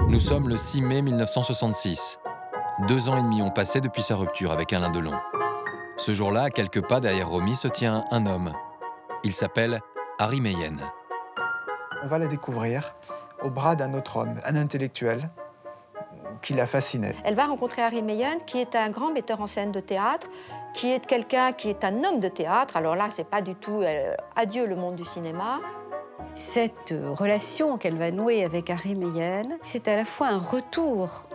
Nous sommes le 6 mai 1966. 2 ans et demi ont passé depuis sa rupture avec Alain Delon. Ce jour-là, à quelques pas derrière Romy, se tient un homme. Il s'appelle Harry Meyen. On va la découvrir au bras d'un autre homme, un intellectuel qui la fascinait. Elle va rencontrer Harry Meyen, qui est un grand metteur en scène de théâtre, qui est quelqu'un qui est un homme de théâtre. Alors là, c'est pas du tout adieu le monde du cinéma. Cette relation qu'elle va nouer avec Harry Meyen, c'est à la fois un retour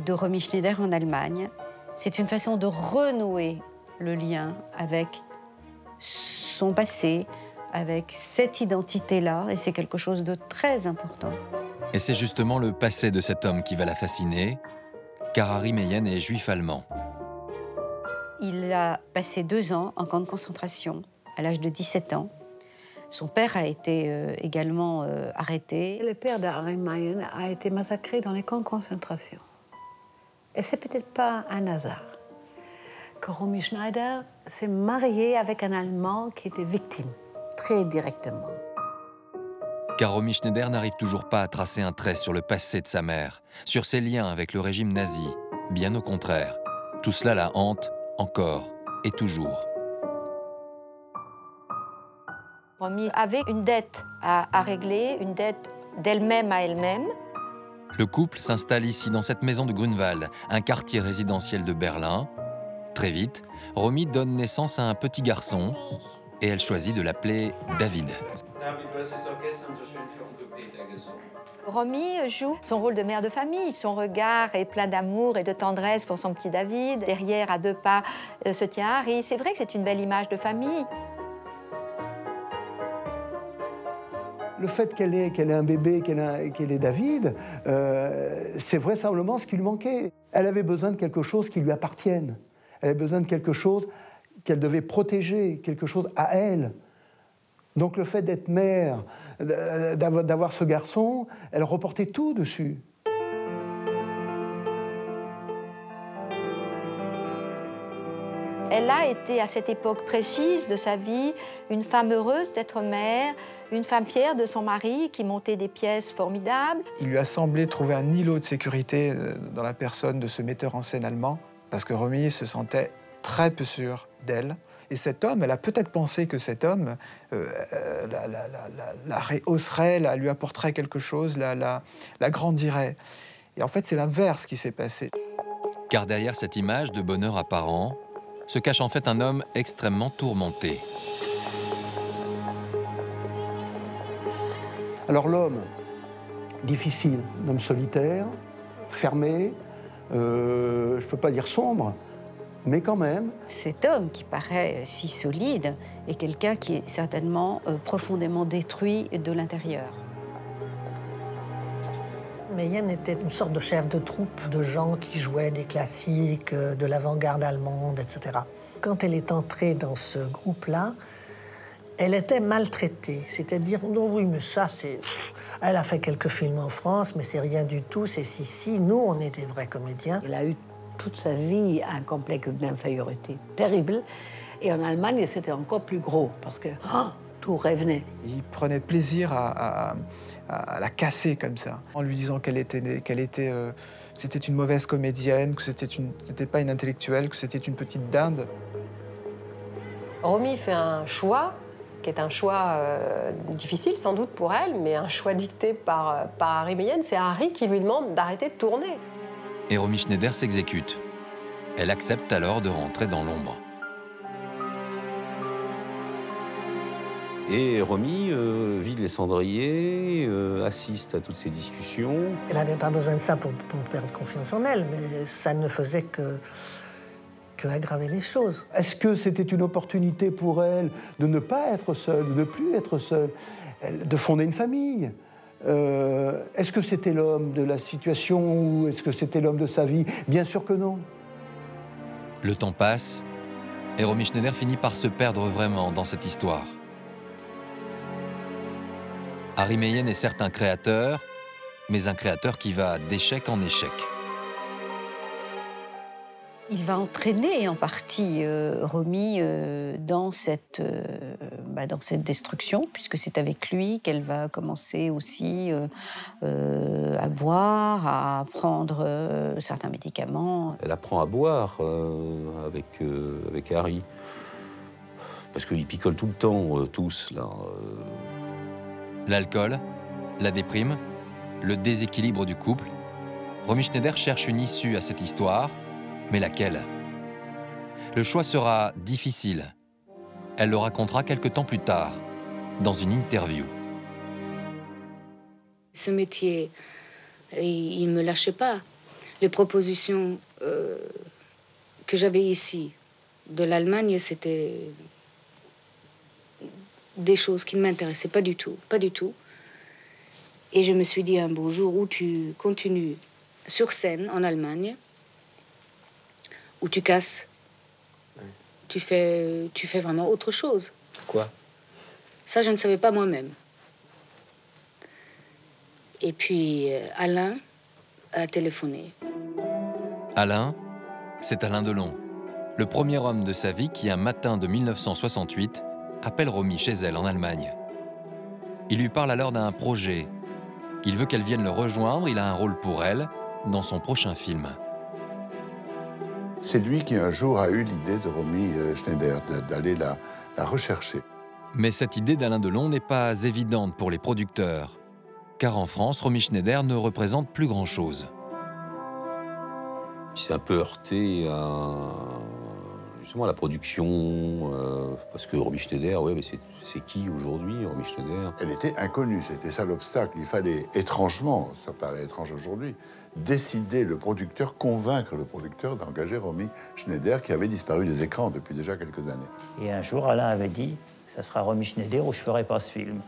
de Romy Schneider en Allemagne. C'est une façon de renouer le lien avec son passé, avec cette identité-là, et c'est quelque chose de très important. Et c'est justement le passé de cet homme qui va la fasciner, car Harry Meyen est juif allemand. Il a passé 2 ans en camp de concentration, à l'âge de 17 ans. Son père a été également arrêté. Le père d'Harry Meyen a été massacré dans les camps de concentration. Et c'est peut-être pas un hasard que Romy Schneider s'est mariée avec un Allemand qui était victime, très directement. Car Romy Schneider n'arrive toujours pas à tracer un trait sur le passé de sa mère, sur ses liens avec le régime nazi. Bien au contraire, tout cela la hante encore et toujours. Romy avait une dette à régler, une dette d'elle-même à elle-même. Le couple s'installe ici, dans cette maison de Grunewald, un quartier résidentiel de Berlin. Très vite, Romy donne naissance à un petit garçon et elle choisit de l'appeler David. Romy joue son rôle de mère de famille. Son regard est plein d'amour et de tendresse pour son petit David. Derrière, à 2 pas, se tient Harry. C'est vrai que c'est une belle image de famille. Le fait qu'elle ait un bébé, qu'elle ait David, c'est vraisemblablement ce qui lui manquait. Elle avait besoin de quelque chose qui lui appartienne. Elle avait besoin de quelque chose qu'elle devait protéger, quelque chose à elle. Donc le fait d'être mère, d'avoir ce garçon, elle reportait tout dessus. Elle a été, à cette époque précise de sa vie, une femme heureuse d'être mère, une femme fière de son mari qui montait des pièces formidables. Il lui a semblé trouver un îlot de sécurité dans la personne de ce metteur en scène allemand, parce que Romy se sentait très peu sûre d'elle. Et cet homme, elle a peut-être pensé que cet homme la rehausserait, lui apporterait quelque chose, la grandirait. Et en fait, c'est l'inverse qui s'est passé. Car derrière cette image de bonheur apparent, se cache en fait un homme extrêmement tourmenté. Alors l'homme, difficile, un homme solitaire, fermé, je ne peux pas dire sombre, mais quand même. Cet homme qui paraît si solide est quelqu'un qui est certainement profondément détruit de l'intérieur. Mayenne était une sorte de chef de troupe de gens qui jouaient des classiques, de l'avant-garde allemande, etc. Quand elle est entrée dans ce groupe-là, elle était maltraitée. C'est-à-dire, non, oui, mais ça, c'est... Elle a fait quelques films en France, mais c'est rien du tout, c'est si. Nous, on est des vrais comédiens. Elle a eu toute sa vie un complexe d'infériorité terrible. Et en Allemagne, c'était encore plus gros, parce que tout revenait. Il prenait plaisir à la casser comme ça, en lui disant c'était une mauvaise comédienne, que c'était pas une intellectuelle, que c'était une petite dinde. Romy fait un choix qui est un choix difficile sans doute pour elle, mais un choix dicté par Harry Mayenne. C'est Harry qui lui demande d'arrêter de tourner. Et Romy Schneider s'exécute. Elle accepte alors de rentrer dans l'ombre. Et Romy vide les cendriers, assiste à toutes ces discussions. Elle n'avait pas besoin de ça pour perdre confiance en elle, mais ça ne faisait que aggraver les choses. Est-ce que c'était une opportunité pour elle de ne pas être seule, de ne plus être seule, de fonder une famille? Est-ce que c'était l'homme de la situation ou est-ce que c'était l'homme de sa vie? Bien sûr que non. Le temps passe et Romy Schneider finit par se perdre vraiment dans cette histoire. Harry Mayenne est certes un créateur, mais un créateur qui va d'échec en échec. Il va entraîner en partie Romy dans cette destruction, puisque c'est avec lui qu'elle va commencer aussi à boire, à prendre certains médicaments. Elle apprend à boire avec Harry. Parce qu'ils picolent tout le temps, tous, là. L'alcool, la déprime, le déséquilibre du couple. Romy Schneider cherche une issue à cette histoire, mais laquelle? Le choix sera difficile. Elle le racontera quelque temps plus tard, dans une interview. Ce métier, il ne me lâchait pas. Les propositions que j'avais ici, de l'Allemagne, c'était des choses qui ne m'intéressaient pas du tout, pas du tout. Et je me suis dit un beau jour où tu continues sur scène en Allemagne, où tu casses, tu fais vraiment autre chose. Quoi? Ça, je ne savais pas moi-même. Et puis Alain a téléphoné. Alain, c'est Alain Delon, le premier homme de sa vie qui, un matin de 1968, appelle Romy chez elle en Allemagne. Il lui parle alors d'un projet. Il veut qu'elle vienne le rejoindre, il a un rôle pour elle dans son prochain film. C'est lui qui un jour a eu l'idée de Romy Schneider, d'aller la rechercher. Mais cette idée d'Alain Delon n'est pas évidente pour les producteurs, car en France, Romy Schneider ne représente plus grand-chose. Il s'est un peu heurté à justement la production, parce que Romy Schneider, ouais, mais c'est qui aujourd'hui, Romy Schneider? Elle était inconnue, c'était ça l'obstacle. Il fallait étrangement, ça paraît étrange aujourd'hui, décider le producteur, convaincre le producteur d'engager Romy Schneider qui avait disparu des écrans depuis déjà quelques années. Et un jour, Alain avait dit, ça sera Romy Schneider ou je ferai pas ce film.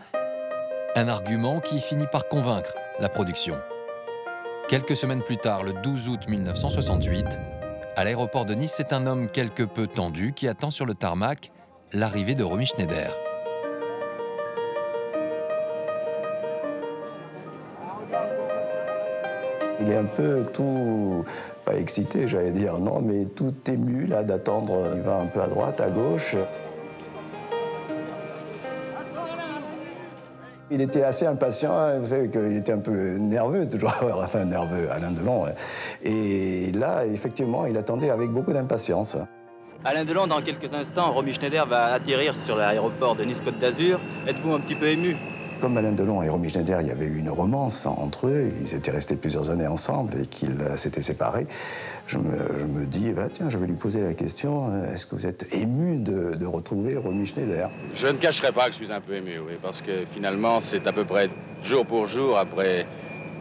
Un argument qui finit par convaincre la production. Quelques semaines plus tard, le 12 août 1968, à l'aéroport de Nice, c'est un homme quelque peu tendu qui attend sur le tarmac l'arrivée de Romy Schneider. Il est un peu tout, pas excité, j'allais dire, non, mais tout ému là d'attendre. Il va un peu à droite, à gauche. Il était assez impatient, hein. Vous savez qu'il était un peu nerveux, toujours, enfin nerveux, Alain Delon. Et là, effectivement, il attendait avec beaucoup d'impatience. Alain Delon, dans quelques instants, Romy Schneider va atterrir sur l'aéroport de Nice-Côte d'Azur. Êtes-vous un petit peu ému? Comme Alain Delon et Romy Schneider, il y avait eu une romance entre eux, ils étaient restés plusieurs années ensemble et qu'ils s'étaient séparés, je me dis, bah, tiens, je vais lui poser la question, est-ce que vous êtes ému de retrouver Romy Schneider? Je ne cacherai pas que je suis un peu ému, oui, parce que finalement, c'est à peu près jour pour jour, après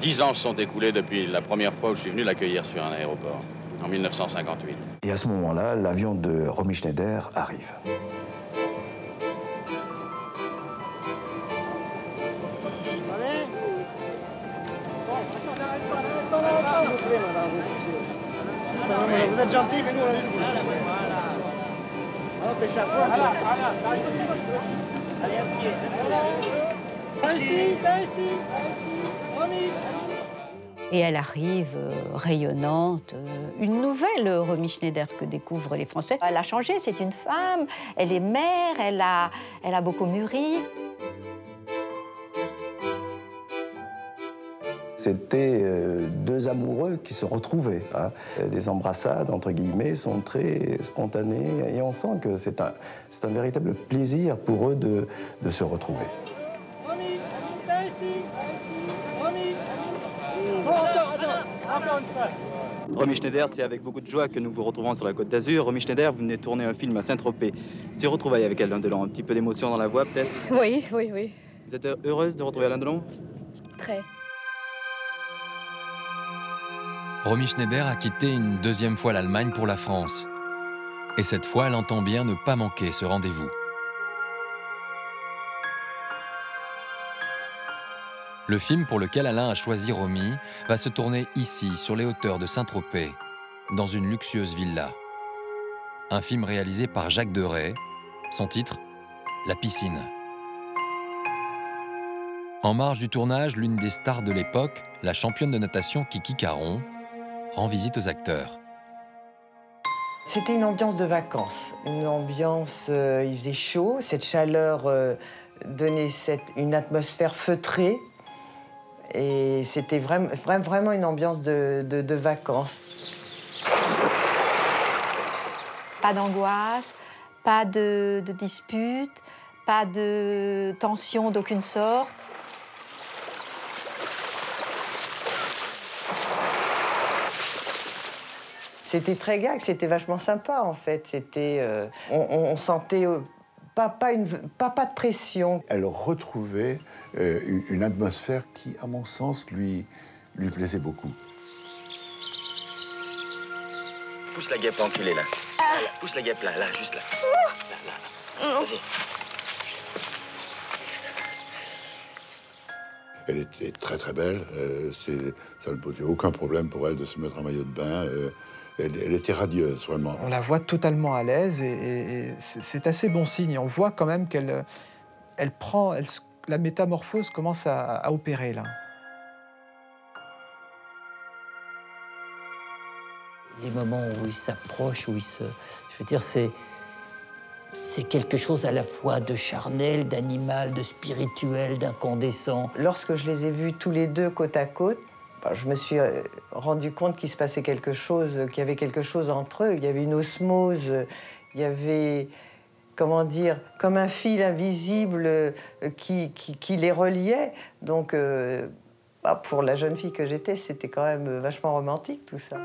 10 ans se sont écoulés depuis la première fois où je suis venu l'accueillir sur un aéroport, en 1958. Et à ce moment-là, l'avion de Romy Schneider arrive. Vous êtes gentil, mais nous, on est chaque fois. Allez, un pied. Et elle arrive rayonnante, une nouvelle Romy Schneider que découvrent les Français. Elle a changé, c'est une femme, elle est mère, elle a beaucoup mûri. C'était deux amoureux qui se retrouvaient. Hein. Les embrassades, entre guillemets, sont très spontanées et on sent que c'est un véritable plaisir pour eux de se retrouver. Romy Schneider, c'est avec beaucoup de joie que nous vous retrouvons sur la Côte d'Azur. Romy Schneider, vous venez de tourner un film à Saint-Tropez. Ces retrouvailles avec Alain Delon, un petit peu d'émotion dans la voix peut-être? Oui, oui, oui. Vous êtes heureuse de retrouver Alain Delon? Très. Romy Schneider a quitté une deuxième fois l'Allemagne pour la France. Et cette fois, elle entend bien ne pas manquer ce rendez-vous. Le film pour lequel Alain a choisi Romy va se tourner ici, sur les hauteurs de Saint-Tropez, dans une luxueuse villa. Un film réalisé par Jacques Deray, son titre, La piscine. En marge du tournage, l'une des stars de l'époque, la championne de natation Kiki Caron, rend visite aux acteurs. C'était une ambiance de vacances, une ambiance, il faisait chaud, cette chaleur donnait une atmosphère feutrée et c'était vraiment une ambiance de vacances. Pas d'angoisse, pas de dispute, pas de tension d'aucune sorte. C'était très gag, c'était vachement sympa en fait. C'était, on sentait pas de pression. Elle retrouvait une atmosphère qui, à mon sens, lui plaisait beaucoup. Pousse la guêpe enculée là. Pousse la guêpe là, juste là. Là. Vas-y. Elle était très très belle. Ça ne posait aucun problème pour elle de se mettre en maillot de bain. Elle était radieuse, vraiment. On la voit totalement à l'aise et c'est assez bon signe. On voit quand même qu'elle la métamorphose commence à opérer, là. Les moments où il s'approche, où il se... Je veux dire, c'est quelque chose à la fois de charnel, d'animal, de spirituel, d'incandescent. Lorsque je les ai vus tous les deux côte à côte, je me suis rendu compte qu'il se passait quelque chose, qu'il y avait quelque chose entre eux. Il y avait une osmose, il y avait, comment dire, comme un fil invisible qui les reliait. Donc, pour la jeune fille que j'étais, c'était quand même vachement romantique, tout ça.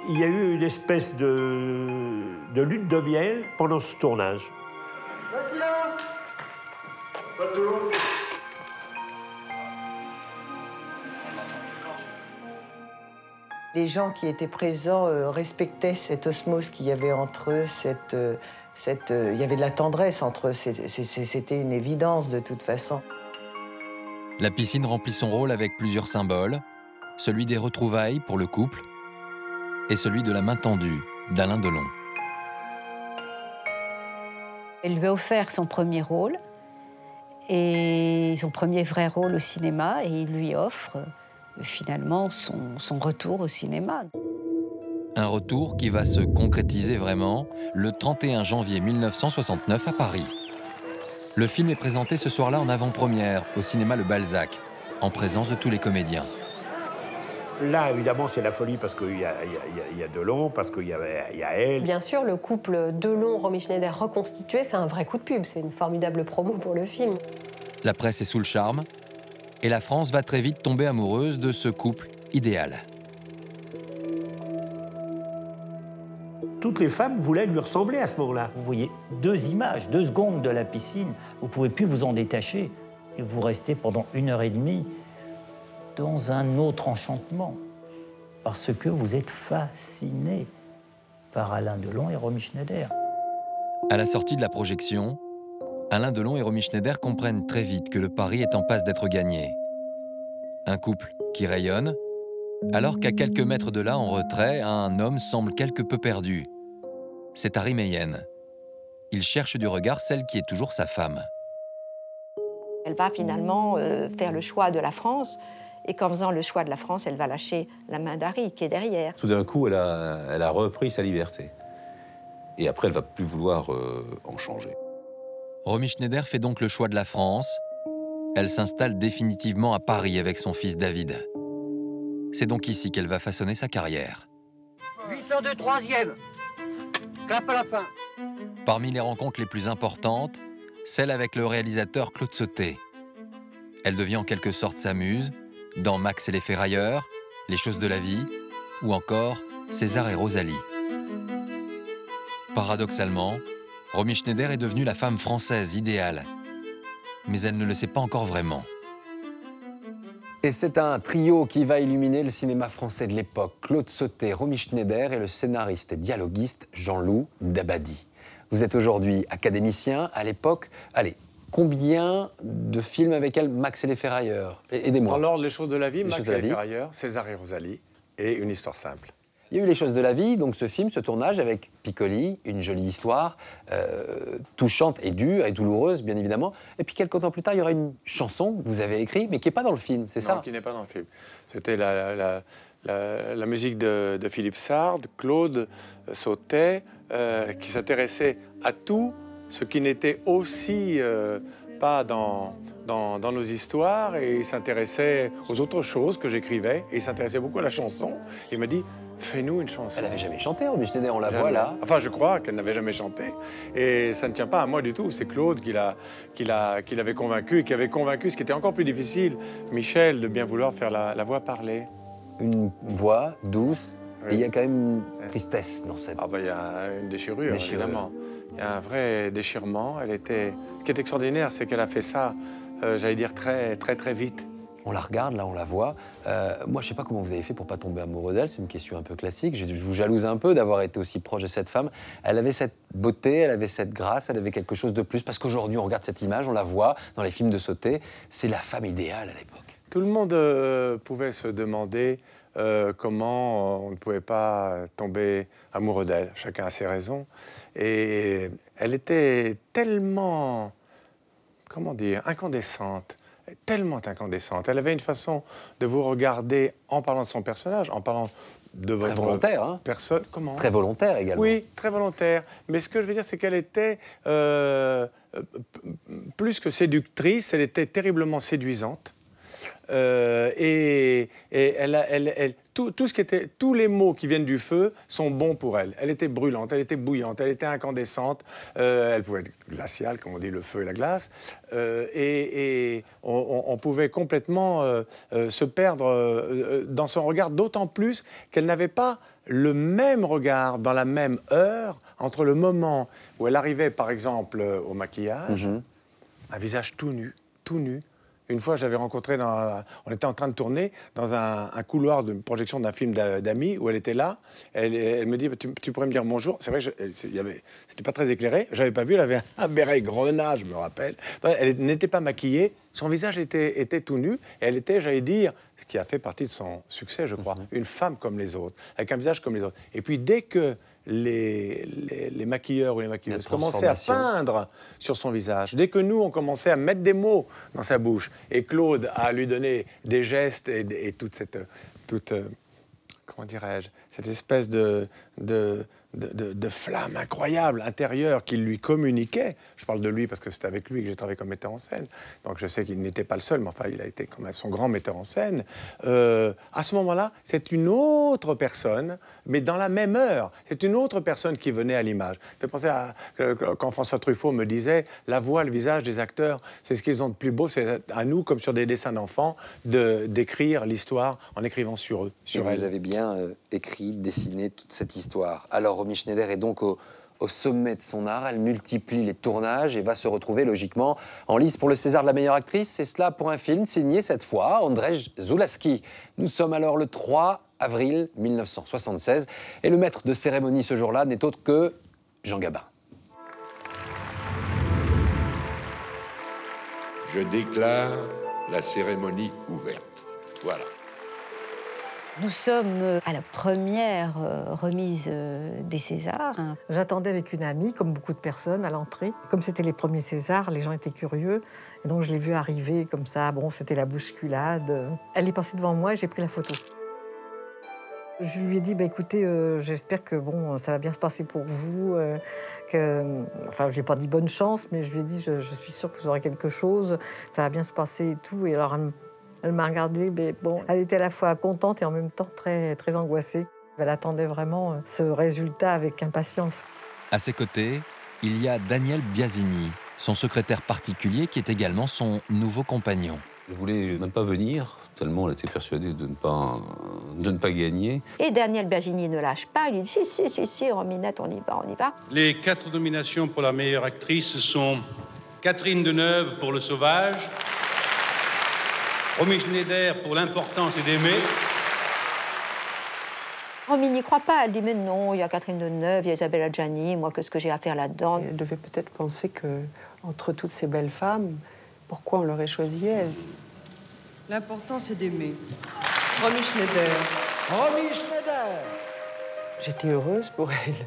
Il y a eu une espèce de lune de miel pendant ce tournage. Les gens qui étaient présents respectaient cette osmose qu'il y avait entre eux, il y avait de la tendresse entre eux, c'était une évidence de toute façon. La piscine remplit son rôle avec plusieurs symboles, celui des retrouvailles pour le couple et celui de la main tendue d'Alain Delon. Elle lui a offert son premier rôle, et son premier vrai rôle au cinéma, et il lui offre finalement son retour au cinéma. Un retour qui va se concrétiser vraiment le 31 janvier 1969 à Paris. Le film est présenté ce soir-là en avant-première au cinéma Le Balzac, en présence de tous les comédiens. Là, évidemment, c'est la folie parce qu'il y a Delon, parce qu'il y a elle. Bien sûr, le couple Delon-Romy Schneider reconstitué, c'est un vrai coup de pub. C'est une formidable promo pour le film. La presse est sous le charme et la France va très vite tomber amoureuse de ce couple idéal. Toutes les femmes voulaient lui ressembler à ce moment-là. Vous voyez 2 images, 2 secondes de la piscine, vous ne pouvez plus vous en détacher et vous restez pendant 1h30 dans un autre enchantement parce que vous êtes fasciné par Alain Delon et Romy Schneider. À la sortie de la projection, Alain Delon et Romy Schneider comprennent très vite que le pari est en passe d'être gagné. Un couple qui rayonne, alors qu'à quelques mètres de là, en retrait, un homme semble quelque peu perdu. C'est Harry Meyen. Il cherche du regard celle qui est toujours sa femme. Elle va finalement faire le choix de la France, et qu'en faisant le choix de la France, elle va lâcher la main d'Harry qui est derrière. Tout d'un coup, elle a repris sa liberté. Et après, elle ne va plus vouloir en changer. Romy Schneider fait donc le choix de la France. Elle s'installe définitivement à Paris avec son fils David. C'est donc ici qu'elle va façonner sa carrière. 802 3e. Clap à la fin. Parmi les rencontres les plus importantes, celle avec le réalisateur Claude Sautet. Elle devient en quelque sorte sa muse dans Max et les Ferrailleurs, Les choses de la vie ou encore César et Rosalie. Paradoxalement, Romy Schneider est devenue la femme française idéale. Mais elle ne le sait pas encore vraiment. Et c'est un trio qui va illuminer le cinéma français de l'époque. Claude Sautet, Romy Schneider et le scénariste et dialoguiste Jean-Loup Dabadi. Vous êtes aujourd'hui académicien. À l'époque, allez, combien de films avec elle? Max et les Ferrailleurs. Aidez-moi. Dans l'ordre, Les choses de la vie, Max et les Ferrailleurs, César et Rosalie et Une histoire simple. Il y a eu Les choses de la vie, donc ce film, ce tournage avec Piccoli, une jolie histoire, touchante et dure et douloureuse, bien évidemment. Et puis quelques temps plus tard, il y aura une chanson que vous avez écrite, mais qui n'est pas dans le film, c'est ça? Non, qui n'est pas dans le film. C'était la musique de Philippe Sard, Claude Sautet, qui s'intéressait à tout ce qui n'était aussi pas dans nos histoires, et il s'intéressait aux autres choses que j'écrivais, et il s'intéressait beaucoup à la chanson. Il m'a dit, fais-nous une chanson. Elle n'avait jamais chanté, Romy Schneider, on la voit là. Enfin, je crois qu'elle n'avait jamais chanté. Et ça ne tient pas à moi du tout. C'est Claude qui l'avait convaincu, et qui avait convaincu, ce qui était encore plus difficile, Michel, de bien vouloir faire la voix parler. Une voix douce, oui. Et il y a quand même une tristesse dans cette... Ah ben, il y a une déchirure, évidemment. Il y a un vrai déchirement. Ce qui est extraordinaire, c'est qu'elle a fait ça, j'allais dire, très, très, très vite. On la regarde, là, on la voit. Moi, je ne sais pas comment vous avez fait pour ne pas tomber amoureux d'elle. C'est une question un peu classique. Je vous jalouse un peu d'avoir été aussi proche de cette femme. Elle avait cette beauté, elle avait cette grâce, elle avait quelque chose de plus. Parce qu'aujourd'hui, on regarde cette image, on la voit dans les films de Sautet. C'est la femme idéale à l'époque. Tout le monde pouvait se demander comment on ne pouvait pas tomber amoureux d'elle. Chacun a ses raisons. Et elle était tellement, comment dire, incandescente. Tellement incandescente. Elle avait une façon de vous regarder en parlant de son personnage, en parlant de votre volontaire, hein. Personne. Comment? Très volontaire également. Oui, très volontaire. Mais ce que je veux dire, c'est qu'elle était plus que séductrice, elle était terriblement séduisante. Et tout ce qui était, tous les mots qui viennent du feu sont bons pour elle. Elle était brûlante, elle était bouillante, elle était incandescente, elle pouvait être glaciale, comme on dit, le feu et la glace, et on pouvait complètement se perdre dans son regard, d'autant plus qu'elle n'avait pas le même regard dans la même heure entre le moment où elle arrivait, par exemple, au maquillage, un visage tout nu, tout nu. Une fois, j'avais rencontré, on était en train de tourner dans un couloir de projection d'un film d'amis où elle était là. Elle me dit, tu pourrais me dire bonjour. C'est vrai, c'était pas très éclairé. J'avais pas vu, elle avait un béret grenat, je me rappelle. Elle n'était pas maquillée, son visage était tout nu. Et elle était, j'allais dire, ce qui a fait partie de son succès, je crois, une femme comme les autres, avec un visage comme les autres. Et puis dès que les maquilleurs ou les maquilleuses commençaient à peindre sur son visage, dès que nous, on commençait à mettre des mots dans sa bouche, et Claude a lui donné des gestes et toute cette... comment dirais-je, cette espèce de flamme incroyable intérieure qu'il lui communiquait. Je parle de lui parce que c'est avec lui que j'ai travaillé comme metteur en scène, donc je sais qu'il n'était pas le seul, mais enfin il a été quand même son grand metteur en scène. À ce moment-là, c'est une autre personne, mais dans la même heure, c'est une autre personne qui venait à l'image. Je fais penser à quand François Truffaut me disait la voix, le visage des acteurs, c'est ce qu'ils ont de plus beau, c'est à nous, comme sur des dessins d'enfants, d'écrire l'histoire en écrivant sur eux. Et vous avez bien écrit, dessiné toute cette histoire. Alors Romy Schneider est donc au sommet de son art, elle multiplie les tournages et va se retrouver logiquement en lice pour le César de la meilleure actrice. C'est cela pour un film signé cette fois Andrzej Żuławski. Nous sommes alors le 3 avril 1976 et le maître de cérémonie ce jour-là n'est autre que Jean Gabin. Je déclare la cérémonie ouverte. Voilà. Nous sommes à la première remise des Césars. J'attendais avec une amie, comme beaucoup de personnes, à l'entrée. Comme c'était les premiers Césars, les gens étaient curieux. Et donc je l'ai vue arriver comme ça. Bon, c'était la bousculade. Elle est passée devant moi et j'ai pris la photo. Je lui ai dit, bah, écoutez, j'espère que bon, ça va bien se passer pour vous. Enfin, je n'ai pas dit bonne chance, mais je lui ai dit, je suis sûre que vous aurez quelque chose. Ça va bien se passer et tout. Et alors, elle m'a regardée, mais bon, elle était à la fois contente et en même temps très, très angoissée. Elle attendait vraiment ce résultat avec impatience. À ses côtés, il y a Daniel Biasini, son secrétaire particulier qui est également son nouveau compagnon. Elle ne voulait même pas venir, tellement elle était persuadée de ne pas gagner. Et Daniel Biasini ne lâche pas, il dit si, Rominette, on y va, on y va. Les 4 nominations pour la meilleure actrice sont Catherine Deneuve pour Le Sauvage, Romy Schneider pour L'importance est d'aimer. Romy n'y croit pas, elle dit mais non, il y a Catherine Deneuve, il y a Isabelle Adjani, moi qu'est-ce que j'ai à faire là-dedans? Elle devait peut-être penser que entre toutes ces belles femmes, pourquoi on l'aurait choisie elle? L'important c'est d'aimer. Romy Schneider. Romy Schneider. J'étais heureuse pour elle.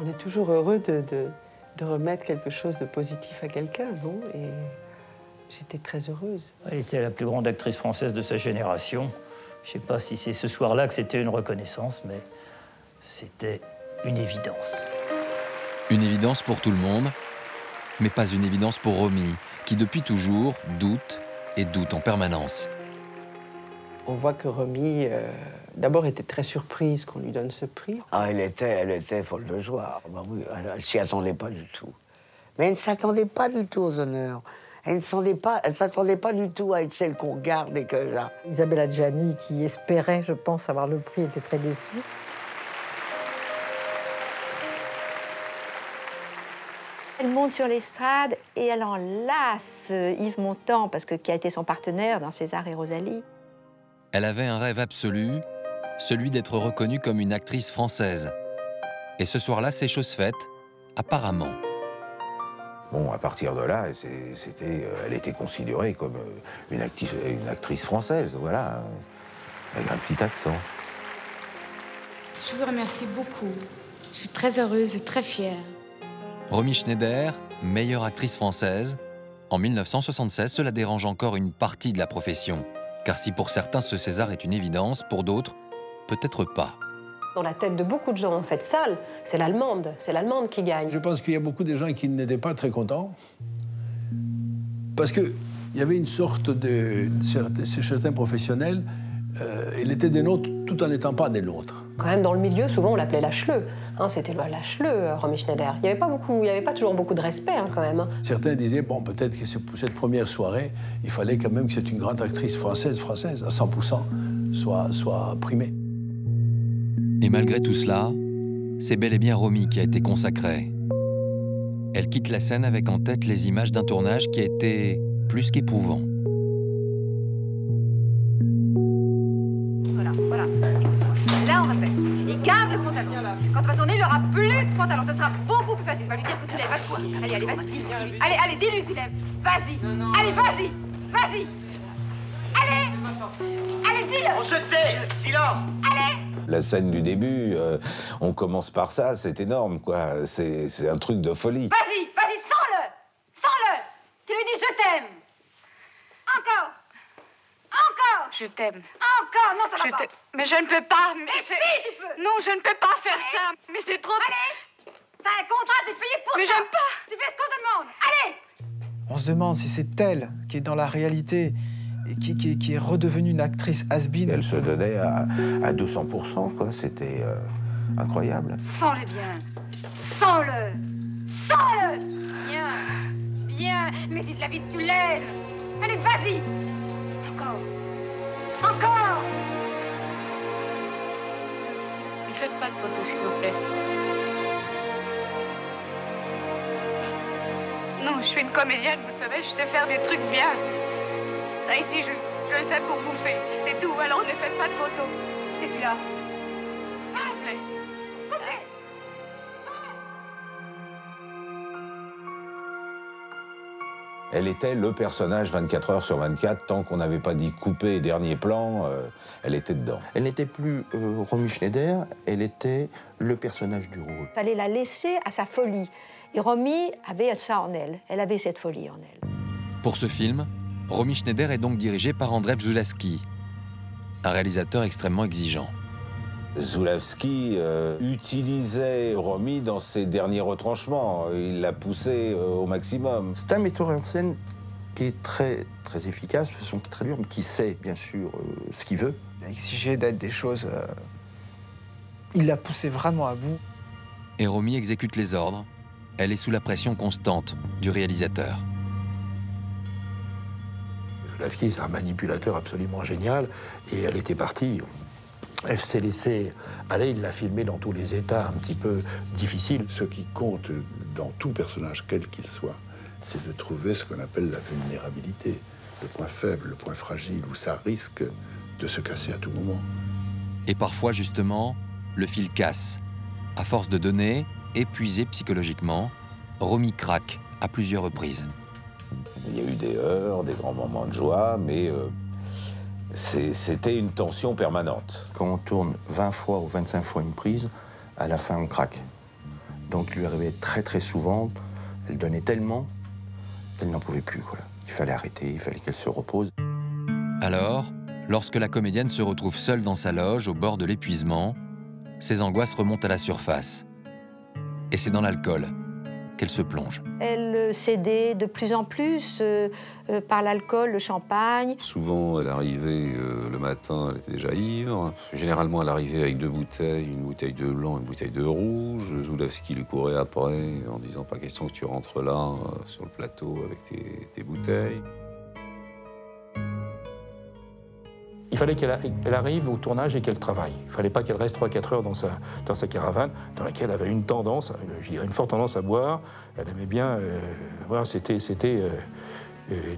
On est toujours heureux de remettre quelque chose de positif à quelqu'un, non? Et j'étais très heureuse. Elle était la plus grande actrice française de sa génération. Je ne sais pas si c'est ce soir-là que c'était une reconnaissance, mais c'était une évidence. Une évidence pour tout le monde, mais pas une évidence pour Romy, qui depuis toujours doute et doute en permanence. On voit que Romy, d'abord, était très surprise qu'on lui donne ce prix. Ah, elle était folle de joie. Ben oui, elle s'y attendait pas du tout. Mais elle ne s'attendait pas du tout aux honneurs. Elle ne s'attendait pas du tout à être celle qu'on regarde et que là. Isabelle Adjani, qui espérait, je pense, avoir le prix, était très déçue. Elle monte sur l'estrade et elle enlace Yves Montand, qui a été son partenaire dans César et Rosalie. Elle avait un rêve absolu, celui d'être reconnue comme une actrice française. Et ce soir-là, c'est chose faite, apparemment. Bon, à partir de là, elle était considérée comme une actrice française, voilà, avec un petit accent. Je vous remercie beaucoup. Je suis très heureuse et très fière. Romy Schneider, meilleure actrice française. En 1976, cela dérange encore une partie de la profession. Car si pour certains ce César est une évidence, pour d'autres, peut-être pas. Dans la tête de beaucoup de gens dans cette salle, c'est l'Allemande qui gagne. Je pense qu'il y a beaucoup de gens qui n'étaient pas très contents, parce qu'il y avait une sorte de... Certains professionnels, il était des nôtres tout en n'étant pas des nôtres. Quand même, dans le milieu, souvent, on l'appelait lâche-le. C'était le lâche-le, Romy Schneider. Il n'y avait pas toujours beaucoup de respect, quand même. Certains disaient, bon, peut-être que pour cette première soirée, il fallait quand même que cette une grande actrice française, à 100%, soit primée. Et malgré tout cela, c'est bel et bien Romy qui a été consacrée. Elle quitte la scène avec en tête les images d'un tournage qui a été plus qu'éprouvant. Voilà. Là, on répète. Il garde le pantalon. Quand on va tourner, il n'y aura plus de pantalon. Ce sera beaucoup plus facile. On va lui dire que tu lèves. Vas-y, allez, vas-y, dis-lui. Allez, dis-lui que tu lèves. Vas-y. Allez, vas-y. Allez, dis-le. On se tait. Silence. Allez. La scène du début, on commence par ça, c'est énorme, quoi. C'est un truc de folie. Vas-y, vas-y, sens-le. Sens-le. Tu lui dis je t'aime. Encore. Encore. Je t'aime. Encore. Non, ça va pas. Mais je ne peux pas. Mais si, tu peux. Non, je ne peux pas faire ça. Mais c'est trop... Allez. T'as un contrat, t'es payé pour ça. Mais j'aime pas. Tu fais ce qu'on te demande. Allez. On se demande si c'est elle qui est dans la réalité et qui est redevenue une actrice has-been. Elle se donnait à 200%, quoi. C'était incroyable. Sens-le bien. Sens-le. Sens-le. Bien. Bien. Mais si de la vie tu l'aimes. Allez, vas-y. Encore. Encore. Ne faites pas de photos, s'il vous plaît. Non, je suis une comédienne, vous savez, je sais faire des trucs bien. Ça ici, je le fais pour bouffer. C'est tout, alors ne faites pas de photos. Qui c'est celui-là? S'il vous plaît. Elle était le personnage 24 heures sur 24, tant qu'on n'avait pas dit couper dernier plan, elle était dedans. Elle n'était plus Romy Schneider, elle était le personnage du rôle. Il fallait la laisser à sa folie. Et Romy avait ça en elle. Elle avait cette folie en elle. Pour ce film, Romy Schneider est donc dirigée par Andrzej Żuławski, un réalisateur extrêmement exigeant. Żuławski utilisait Romy dans ses derniers retranchements. Il l'a poussée au maximum. C'est un metteur en scène qui est très efficace, de façon très dure, mais qui sait, bien sûr, ce qu'il veut. Il a exigé d'être des choses... Il l'a poussé vraiment à bout. Et Romy exécute les ordres. Elle est sous la pression constante du réalisateur. Żuławski, c'est un manipulateur absolument génial, et elle était partie. Elle s'est laissée aller, il l'a filmée dans tous les états un petit peu difficiles. Ce qui compte dans tout personnage, quel qu'il soit, c'est de trouver ce qu'on appelle la vulnérabilité, le point faible, le point fragile, où ça risque de se casser à tout moment. Et parfois, justement, le fil casse. À force de donner, épuisée psychologiquement, Romy craque à plusieurs reprises. Il y a eu des heurts, des grands moments de joie, mais c'était une tension permanente. Quand on tourne 20 fois ou 25 fois une prise, à la fin on craque. Donc il lui arrivait très souvent, elle donnait tellement qu'elle n'en pouvait plus, quoi. Il fallait arrêter, il fallait qu'elle se repose. Alors, lorsque la comédienne se retrouve seule dans sa loge au bord de l'épuisement, ses angoisses remontent à la surface. Et c'est dans l'alcool qu'elle se plonge. Elle cédait de plus en plus par l'alcool, le champagne. Souvent, elle arrivait le matin, elle était déjà ivre. Généralement, elle arrivait avec 2 bouteilles, une bouteille de blanc, une bouteille de rouge. Żuławski lui courait après en disant « Pas question que tu rentres là, sur le plateau, avec tes bouteilles ». Il fallait qu'elle arrive au tournage et qu'elle travaille. Il ne fallait pas qu'elle reste 3-4 heures dans sa caravane, dans laquelle elle avait une tendance, je dirais une forte tendance à boire. Elle aimait bien, voilà, c'était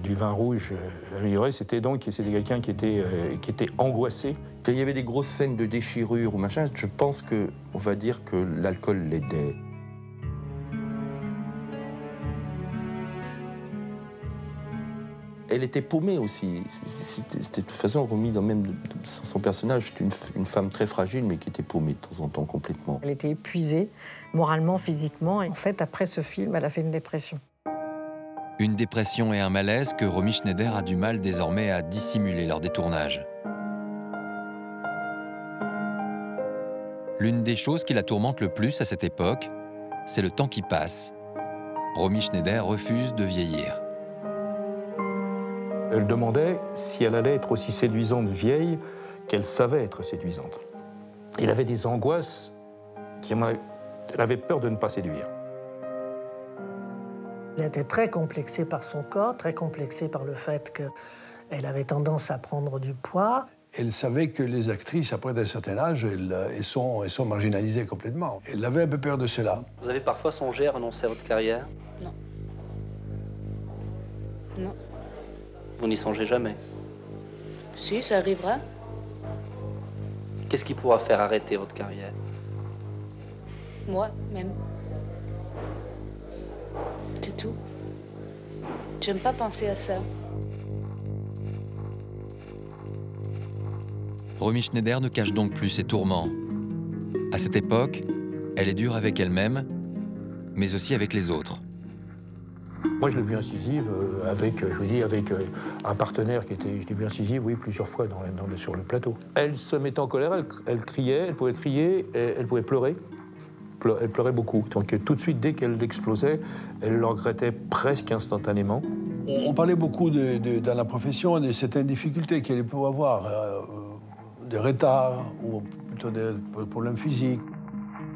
du vin rouge amélioré. C'était quelqu'un qui était angoissé. Quand il y avait des grosses scènes de déchirure ou machin, je pense qu'on va dire que l'alcool l'aidait. Elle était paumée aussi. C'était de toute façon remis dans même son personnage. C'était une femme très fragile, mais qui était paumée de temps en temps complètement. Elle était épuisée, moralement, physiquement. Et en fait, après ce film, elle a fait une dépression. Une dépression et un malaise que Romy Schneider a du mal désormais à dissimuler lors des tournages. L'une des choses qui la tourmente le plus à cette époque, c'est le temps qui passe. Romy Schneider refuse de vieillir. Elle demandait si elle allait être aussi séduisante vieille qu'elle savait être séduisante. Elle avait des angoisses elle avait peur de ne pas séduire. Elle était très complexée par son corps, très complexée par le fait qu'elle avait tendance à prendre du poids. Elle savait que les actrices, après un certain âge, elles sont marginalisées complètement. Elle avait un peu peur de cela. Vous avez parfois songé à renoncer à votre carrière? Non. Non. Vous n'y songez jamais? Si, ça arrivera. Qu'est-ce qui pourra faire arrêter votre carrière? Moi, même. C'est tout. J'aime pas penser à ça. Romy Schneider ne cache donc plus ses tourments. À cette époque, elle est dure avec elle-même, mais aussi avec les autres. Moi, je l'ai vu incisive avec un partenaire qui était... Je l'ai vu incisive, oui, plusieurs fois sur le plateau. Elle se mettait en colère, elle criait, elle pouvait crier, elle pouvait pleurer. Elle pleurait beaucoup. Donc tout de suite, dès qu'elle explosait, elle le regrettait presque instantanément. On parlait beaucoup dans la profession de certaines difficultés qu'elle pouvait avoir, des retards ou plutôt des problèmes physiques.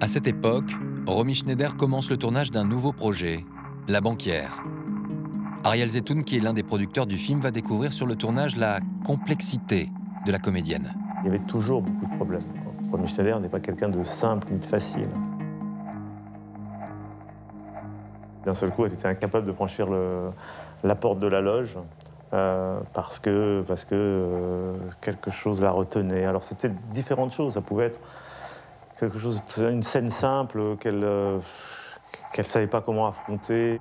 À cette époque, Romy Schneider commence le tournage d'un nouveau projet, La Banquière. Ariel Zetoun, qui est l'un des producteurs du film, va découvrir sur le tournage la complexité de la comédienne. Il y avait toujours beaucoup de problèmes. Romy Schneider n'est pas quelqu'un de simple ni de facile. D'un seul coup, elle était incapable de franchir la porte de la loge parce que quelque chose la retenait. Alors c'était différentes choses. Ça pouvait être quelque chose, une scène simple qu'elle ne savait pas comment affronter.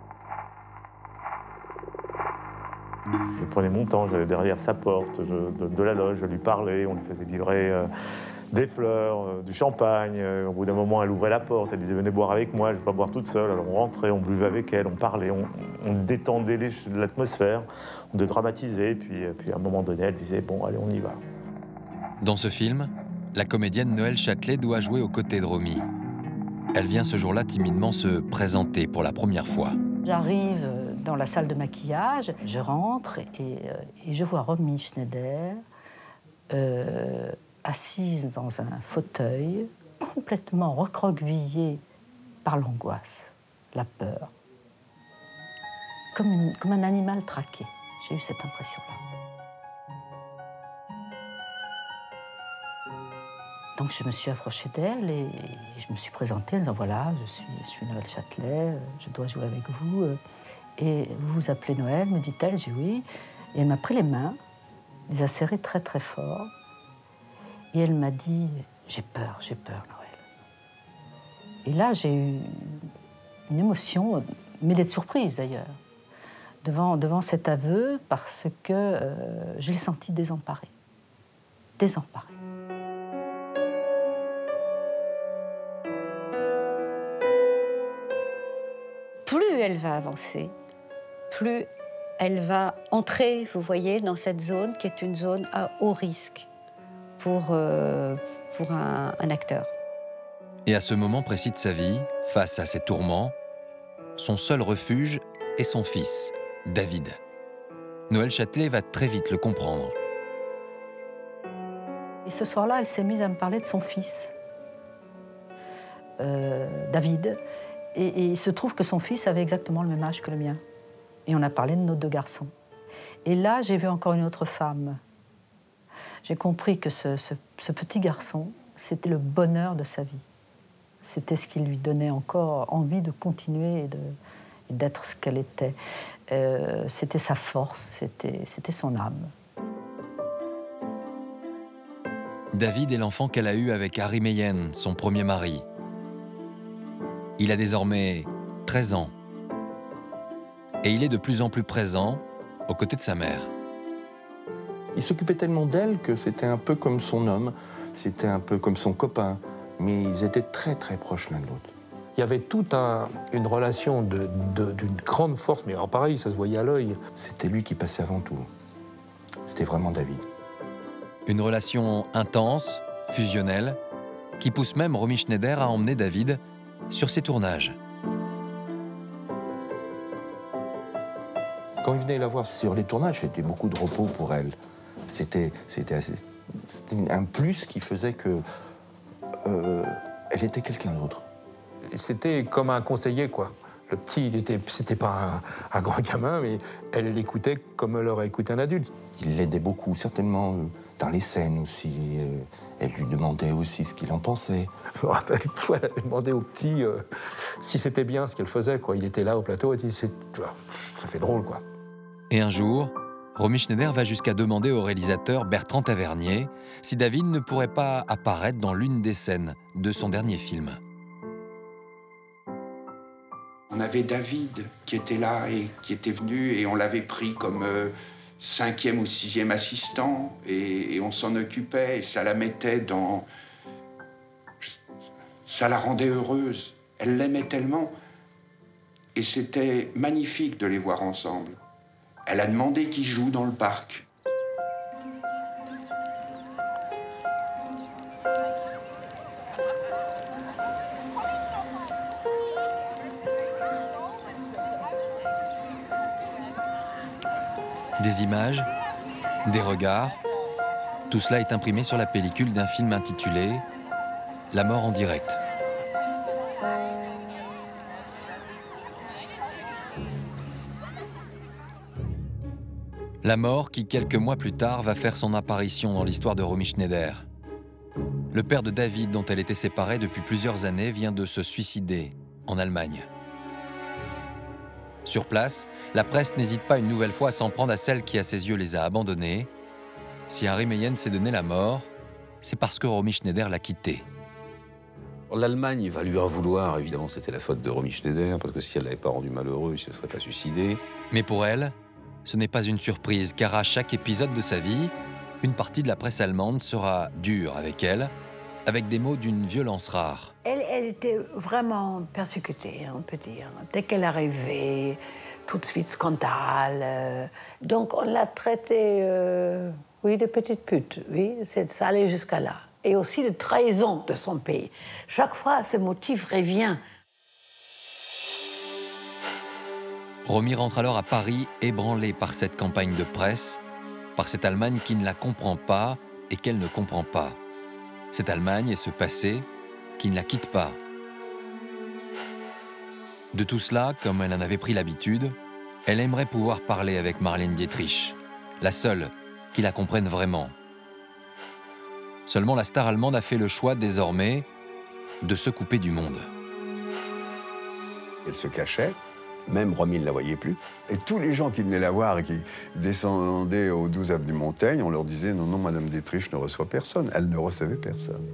Je prenais mon temps, j'allais derrière sa porte de la loge, je lui parlais, on lui faisait livrer des fleurs, du champagne. Au bout d'un moment, elle ouvrait la porte, elle disait « Venez boire avec moi, je ne vais pas boire toute seule ». Alors on rentrait, on buvait avec elle, on parlait, on détendait l'atmosphère, on dédramatisait. Puis à un moment donné, elle disait « Bon, allez, on y va ». Dans ce film, la comédienne Noëlle Châtelet doit jouer aux côtés de Romy. Elle vient ce jour-là timidement se présenter pour la première fois. J'arrive dans la salle de maquillage, je rentre et je vois Romy Schneider assise dans un fauteuil, complètement recroquevillée par l'angoisse, la peur, comme un animal traqué. J'ai eu cette impression-là. Donc je me suis approchée d'elle et je me suis présentée en disant « Voilà, je suis Noëlle Châtelet, je dois jouer avec vous. Et vous vous appelez Noël ?» me dit-elle. J'ai dit oui. Et elle m'a pris les mains, les a serrées très très fort. Et elle m'a dit « J'ai peur, Noël. » Et là, j'ai eu une émotion, mêlée de surprise d'ailleurs, devant cet aveu, parce que je l'ai sentie désemparée. Désemparée. Plus elle va avancer, plus elle va entrer, vous voyez, dans cette zone qui est une zone à haut risque pour un acteur. Et à ce moment précis de sa vie, face à ses tourments, son seul refuge est son fils, David. Noëlle Châtelet va très vite le comprendre. Et ce soir-là, elle s'est mise à me parler de son fils, David. Et il se trouve que son fils avait exactement le même âge que le mien. Et on a parlé de nos deux garçons. Et là, j'ai vu encore une autre femme. J'ai compris que ce petit garçon, c'était le bonheur de sa vie. C'était ce qui lui donnait encore envie de continuer et d'être ce qu'elle était. C'était sa force, c'était son âme. David est l'enfant qu'elle a eu avec Harry Meyen, son premier mari. Il a désormais 13 ans. Et il est de plus en plus présent aux côtés de sa mère. Il s'occupait tellement d'elle que c'était un peu comme son homme, c'était un peu comme son copain. Mais ils étaient très très proches l'un de l'autre. Il y avait toute une relation d'une grande force, mais alors pareil, ça se voyait à l'œil. C'était lui qui passait avant tout. C'était vraiment David. Une relation intense, fusionnelle, qui pousse même Romy Schneider à emmener David sur ses tournages. Quand il venait la voir sur les tournages, c'était beaucoup de repos pour elle. C'était un plus qui faisait que elle était quelqu'un d'autre. C'était comme un conseiller, quoi. Le petit, c'était pas un grand gamin, mais elle l'écoutait comme elle aurait écouté un adulte. Il l'aidait beaucoup, certainement dans les scènes aussi. Elle lui demandait aussi ce qu'il en pensait. Je me rappelle, une fois, elle avait demandé au petit si c'était bien ce qu'elle faisait, quoi. Il était là au plateau et dit, ça fait drôle, quoi. Et un jour, Romy Schneider va jusqu'à demander au réalisateur Bertrand Tavernier si David ne pourrait pas apparaître dans l'une des scènes de son dernier film. On avait David qui était là et qui était venu et on l'avait pris comme 5e ou 6e assistant, et on s'en occupait, et ça la mettait dans... Ça la rendait heureuse. Elle l'aimait tellement. Et c'était magnifique de les voir ensemble. Elle a demandé qu'ils jouent dans le parc. Des images, des regards, tout cela est imprimé sur la pellicule d'un film intitulé « La mort en direct ». La mort qui, quelques mois plus tard, va faire son apparition dans l'histoire de Romy Schneider. Le père de David, dont elle était séparée depuis plusieurs années, vient de se suicider en Allemagne. Sur place, la presse n'hésite pas une nouvelle fois à s'en prendre à celle qui, à ses yeux, les a abandonnés. Si Harry Meyen s'est donné la mort, c'est parce que Romy Schneider l'a quitté. L'Allemagne va lui en vouloir, évidemment, c'était la faute de Romy Schneider, parce que si elle ne l'avait pas rendu malheureux, il ne se serait pas suicidé. Mais pour elle, ce n'est pas une surprise, car à chaque épisode de sa vie, une partie de la presse allemande sera dure avec elle, avec des mots d'une violence rare. Elle était vraiment persécutée, on peut dire. Dès qu'elle arrivait, tout de suite scandale. Donc on l'a traitée, oui, de petite pute, oui, ça allait jusqu'à là. Et aussi de trahison de son pays. Chaque fois, ce motif revient. Romy rentre alors à Paris, ébranlée par cette campagne de presse, par cette Allemagne qui ne la comprend pas et qu'elle ne comprend pas. Cette Allemagne et ce passé qui ne la quitte pas. De tout cela, comme elle en avait pris l'habitude, elle aimerait pouvoir parler avec Marlène Dietrich, la seule qui la comprenne vraiment. Seulement la star allemande a fait le choix désormais de se couper du monde. Elle se cachait. Même Romy ne la voyait plus. Et tous les gens qui venaient la voir et qui descendaient au 12 avenue Montaigne, on leur disait « Non, non, Madame Dietrich ne reçoit personne. » Elle ne recevait personne.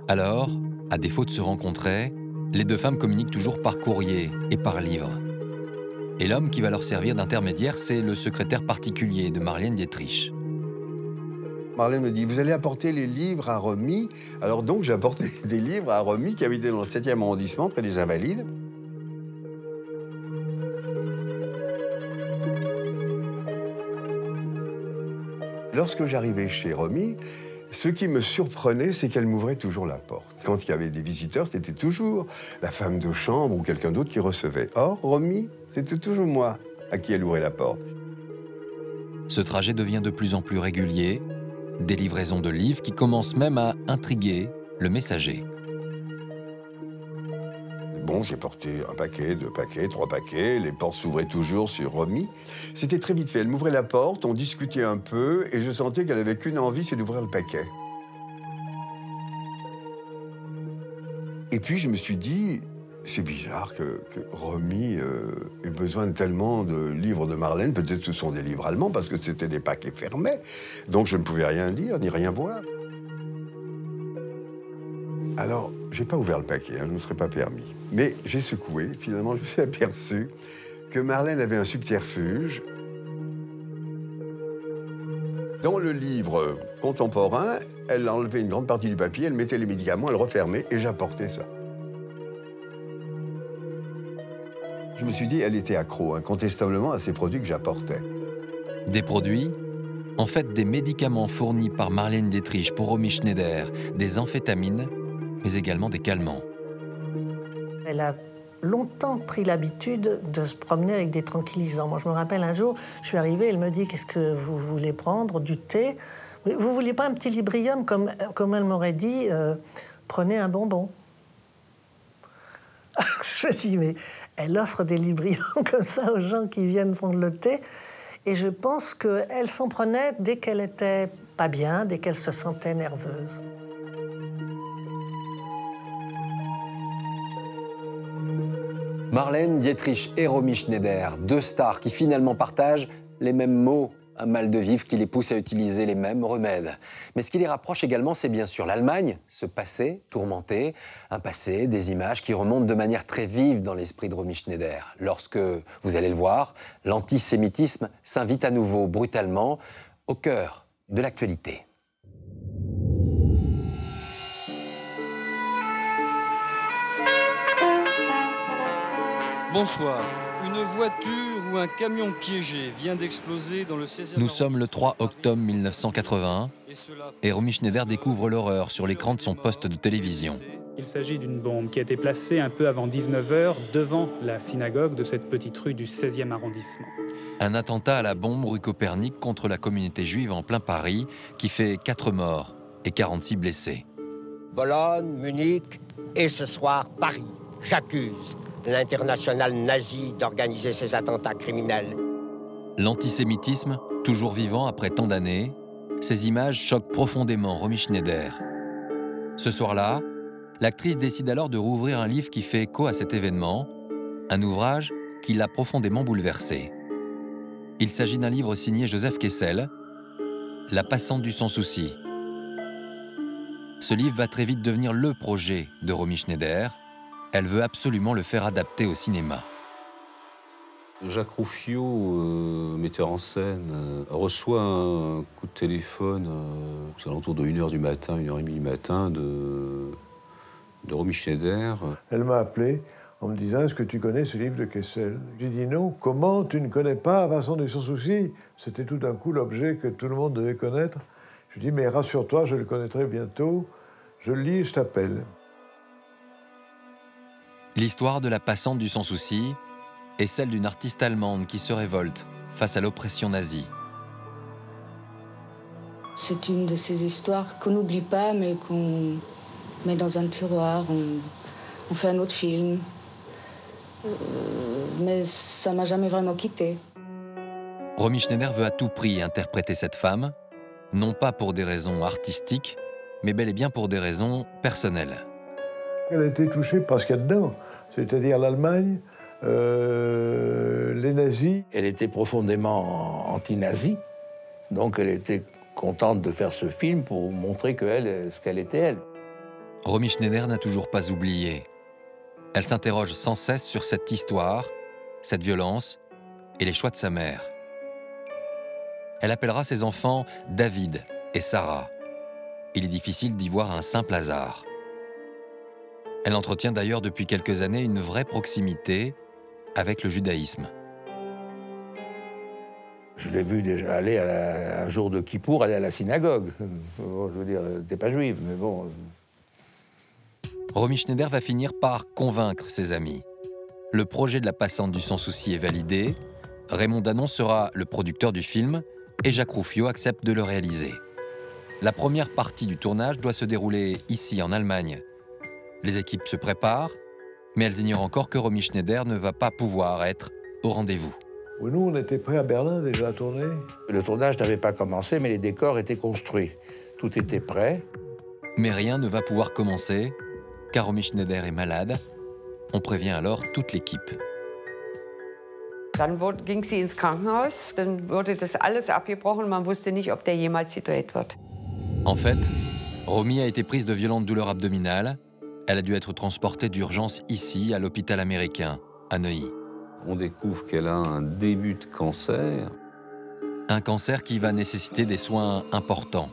Alors, à défaut de se rencontrer, les deux femmes communiquent toujours par courrier et par livre. Et l'homme qui va leur servir d'intermédiaire, c'est le secrétaire particulier de Marlène Dietrich. Marlène me dit « Vous allez apporter les livres à Romy ?» Alors donc, j'ai apporté des livres à Romy qui habitait dans le 7e arrondissement, près des Invalides. Lorsque j'arrivais chez Romy, ce qui me surprenait, c'est qu'elle m'ouvrait toujours la porte. Quand il y avait des visiteurs, c'était toujours la femme de chambre ou quelqu'un d'autre qui recevait. Or, Romy, c'était toujours moi à qui elle ouvrait la porte. Ce trajet devient de plus en plus régulier, des livraisons de livres qui commencent même à intriguer le messager. Bon, j'ai porté un paquet, 2 paquets, 3 paquets. Les portes s'ouvraient toujours sur Romy. C'était très vite fait. Elle m'ouvrait la porte, on discutait un peu, et je sentais qu'elle avait qu'une envie, c'est d'ouvrir le paquet. Et puis je me suis dit, c'est bizarre que Romy ait besoin tellement de livres de Marlène. Peut-être que ce sont des livres allemands, parce que c'était des paquets fermés. Donc je ne pouvais rien dire, ni rien voir. Alors, j'ai pas ouvert le paquet, je ne me serais pas permis. Mais j'ai secoué, finalement, je me suis aperçu que Marlène avait un subterfuge. Dans le livre contemporain, elle enlevait une grande partie du papier, elle mettait les médicaments, elle refermait, et j'apportais ça. Je me suis dit, elle était accro, incontestablement, à ces produits que j'apportais. Des produits ? En fait, des médicaments fournis par Marlène Dietrich pour Romy Schneider, des amphétamines, mais également des calmants. Elle a longtemps pris l'habitude de se promener avec des tranquillisants. Moi, je me rappelle un jour, je suis arrivée, elle me dit « Qu'est-ce que vous voulez prendre? Du thé? Vous vouliez pas un petit Librium ?» comme elle m'aurait dit « Prenez un bonbon. » Je me dis « Mais elle offre des Libriums comme ça aux gens qui viennent prendre le thé. » Et je pense qu'elle s'en prenait dès qu'elle était pas bien, dès qu'elle se sentait nerveuse. Marlène Dietrich et Romy Schneider, deux stars qui finalement partagent les mêmes mots un mal de vivre qui les pousse à utiliser les mêmes remèdes. Mais ce qui les rapproche également, c'est bien sûr l'Allemagne, ce passé tourmenté, un passé, des images qui remontent de manière très vive dans l'esprit de Romy Schneider. Lorsque, vous allez le voir, l'antisémitisme s'invite à nouveau brutalement au cœur de l'actualité. Bonsoir. Une voiture ou un camion piégé vient d'exploser dans le 16e. Nous sommes le 3 octobre 1981 et Romy Schneider découvre l'horreur sur l'écran de son poste de télévision. Il s'agit d'une bombe qui a été placée un peu avant 19h devant la synagogue de cette petite rue du 16e arrondissement. Un attentat à la bombe rue Copernic contre la communauté juive en plein Paris qui fait 4 morts et 46 blessés. Bologne, Munich et ce soir Paris. J'accuse l'international nazi d'organiser ces attentats criminels. L'antisémitisme, toujours vivant après tant d'années, ces images choquent profondément Romy Schneider. Ce soir-là, l'actrice décide alors de rouvrir un livre qui fait écho à cet événement, un ouvrage qui l'a profondément bouleversée. Il s'agit d'un livre signé Joseph Kessel, La passante du sans-souci. Ce livre va très vite devenir le projet de Romy Schneider. Elle veut absolument le faire adapter au cinéma. Jacques Rouffio, metteur en scène, reçoit un coup de téléphone aux alentours de 1h du matin, 1h30 du matin de Romy Schneider. Elle m'a appelé en me disant « Est-ce que tu connais ce livre de Kessel ?» J'ai dit « Non, comment tu ne connais pas Vincent du Sans-Souci ?» C'était tout d'un coup l'objet que tout le monde devait connaître. Je lui ai dit « Mais rassure-toi, je le connaîtrai bientôt. Je le lis, je t'appelle. » L'histoire de la passante du sans-souci est celle d'une artiste allemande qui se révolte face à l'oppression nazie. C'est une de ces histoires qu'on n'oublie pas, mais qu'on met dans un tiroir. On fait un autre film. Mais ça m'a jamais vraiment quitté. Romy Schneider veut à tout prix interpréter cette femme, non pas pour des raisons artistiques, mais bel et bien pour des raisons personnelles. Elle a été touchée par ce qu'il y a dedans, c'est-à-dire l'Allemagne, les nazis. Elle était profondément anti-nazie, donc elle était contente de faire ce film pour montrer ce qu'elle était elle. Romy Schneider n'a toujours pas oublié. Elle s'interroge sans cesse sur cette histoire, cette violence et les choix de sa mère. Elle appellera ses enfants David et Sarah. Il est difficile d'y voir un simple hasard. Elle entretient d'ailleurs depuis quelques années une vraie proximité avec le judaïsme. Je l'ai vu déjà aller un jour de Kippour, aller à la synagogue. Bon, je veux dire, elle n'était pas juive, mais bon. Romy Schneider va finir par convaincre ses amis. Le projet de la passante du sans-souci est validé. Raymond Danon sera le producteur du film et Jacques Rouffio accepte de le réaliser. La première partie du tournage doit se dérouler ici, en Allemagne. Les équipes se préparent, mais elles ignorent encore que Romy Schneider ne va pas pouvoir être au rendez-vous. Nous, on était prêts à Berlin déjà à tourner. Le tournage n'avait pas commencé, mais les décors étaient construits. Tout était prêt. Mais rien ne va pouvoir commencer, car Romy Schneider est malade. On prévient alors toute l'équipe. Dann ging sie ins Krankenhaus, dann wurde das alles abgebrochen, man wusste nicht, ob der jemals gedreht wird. En fait, Romy a été prise de violentes douleurs abdominales. Elle a dû être transportée d'urgence ici, à l'hôpital américain, à Neuilly. On découvre qu'elle a un début de cancer. Un cancer qui va nécessiter des soins importants.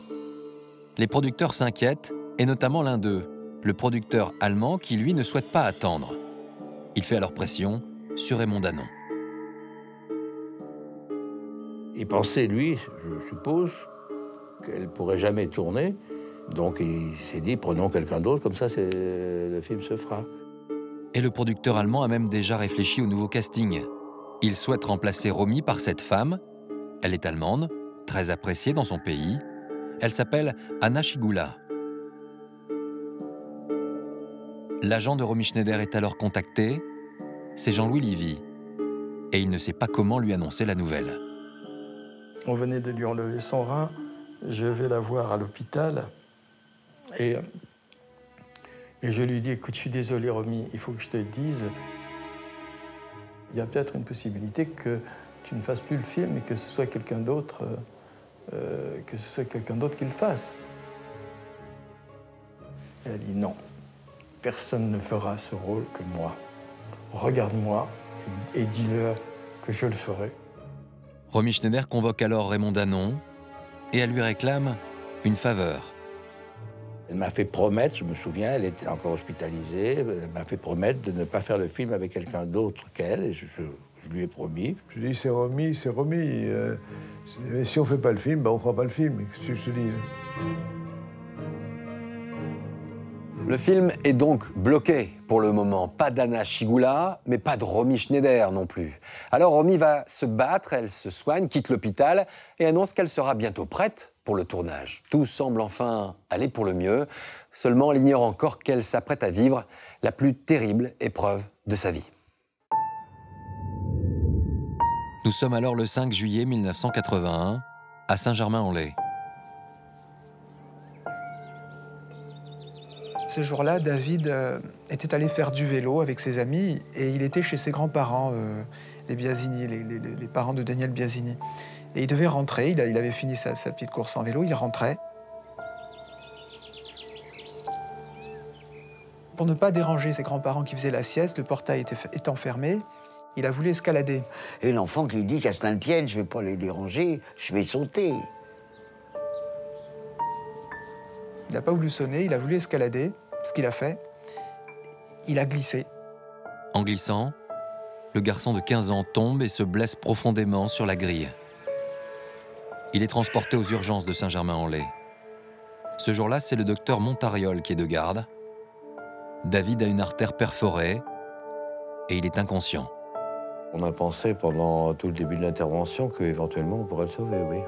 Les producteurs s'inquiètent, et notamment l'un d'eux, le producteur allemand qui, lui, ne souhaite pas attendre. Il fait alors pression sur Raymond Danon. Il pensait, lui, je suppose, qu'elle ne pourrait jamais tourner. Donc il s'est dit, prenons quelqu'un d'autre, comme ça le film se fera. Et le producteur allemand a même déjà réfléchi au nouveau casting. Il souhaite remplacer Romy par cette femme. Elle est allemande, très appréciée dans son pays. Elle s'appelle Anna Schygulla. L'agent de Romy Schneider est alors contacté. C'est Jean-Louis Livy. Et il ne sait pas comment lui annoncer la nouvelle. On venait de lui enlever son rein. Je vais la voir à l'hôpital. Et je lui dis, écoute, je suis désolé, Romy, il faut que je te dise, il y a peut-être une possibilité que tu ne fasses plus le film et que ce soit quelqu'un d'autre qui le fasse. Et elle dit non, personne ne fera ce rôle que moi. Regarde-moi et dis-leur que je le ferai. Romy Schneider convoque alors Raymond Danon et elle lui réclame une faveur. Elle m'a fait promettre, je me souviens, elle était encore hospitalisée, elle m'a fait promettre de ne pas faire le film avec quelqu'un d'autre qu'elle, et je lui ai promis. Je dis, c'est Romy, c'est Romy. Mais si on ne fait pas le film, ben on ne fera pas le film. Qu'est-ce que je te dis? Le film est donc bloqué pour le moment. Pas d'Anna Schygoula, mais pas de Romy Schneider non plus. Alors Romy va se battre, elle se soigne, quitte l'hôpital et annonce qu'elle sera bientôt prête pour le tournage. Tout semble enfin aller pour le mieux. Seulement, elle ignore encore qu'elle s'apprête à vivre la plus terrible épreuve de sa vie. Nous sommes alors le 5 juillet 1981, à Saint-Germain-en-Laye. Ce jour-là, David était allé faire du vélo avec ses amis et il était chez ses grands-parents, les Biasini, les parents de Daniel Biasini. Et il devait rentrer, il avait fini sa petite course en vélo, il rentrait. Pour ne pas déranger ses grands-parents qui faisaient la sieste, le portail étant fermé, il a voulu escalader. Et l'enfant qui dit qu'à Saint-Étienne, je ne vais pas les déranger, je vais sauter. Il n'a pas voulu sonner, il a voulu escalader. Ce qu'il a fait, il a glissé. En glissant, le garçon de 15 ans tombe et se blesse profondément sur la grille. Il est transporté aux urgences de Saint-Germain-en-Laye. Ce jour-là, c'est le docteur Montariol qui est de garde. David a une artère perforée et il est inconscient. On a pensé pendant tout le début de l'intervention qu'éventuellement on pourrait le sauver, oui.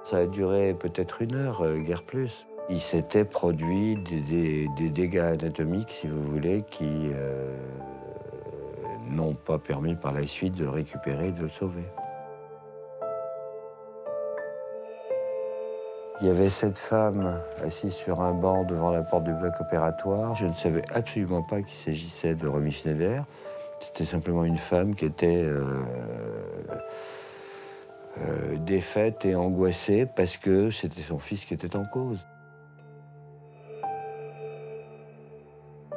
Ça a duré peut-être 1 heure, guère plus. Il s'était produit des dégâts anatomiques, si vous voulez, qui n'ont pas permis par la suite de le récupérer et de le sauver. Il y avait cette femme assise sur un banc devant la porte du bloc opératoire. Je ne savais absolument pas qu'il s'agissait de Romy Schneider. C'était simplement une femme qui était défaite et angoissée parce que c'était son fils qui était en cause.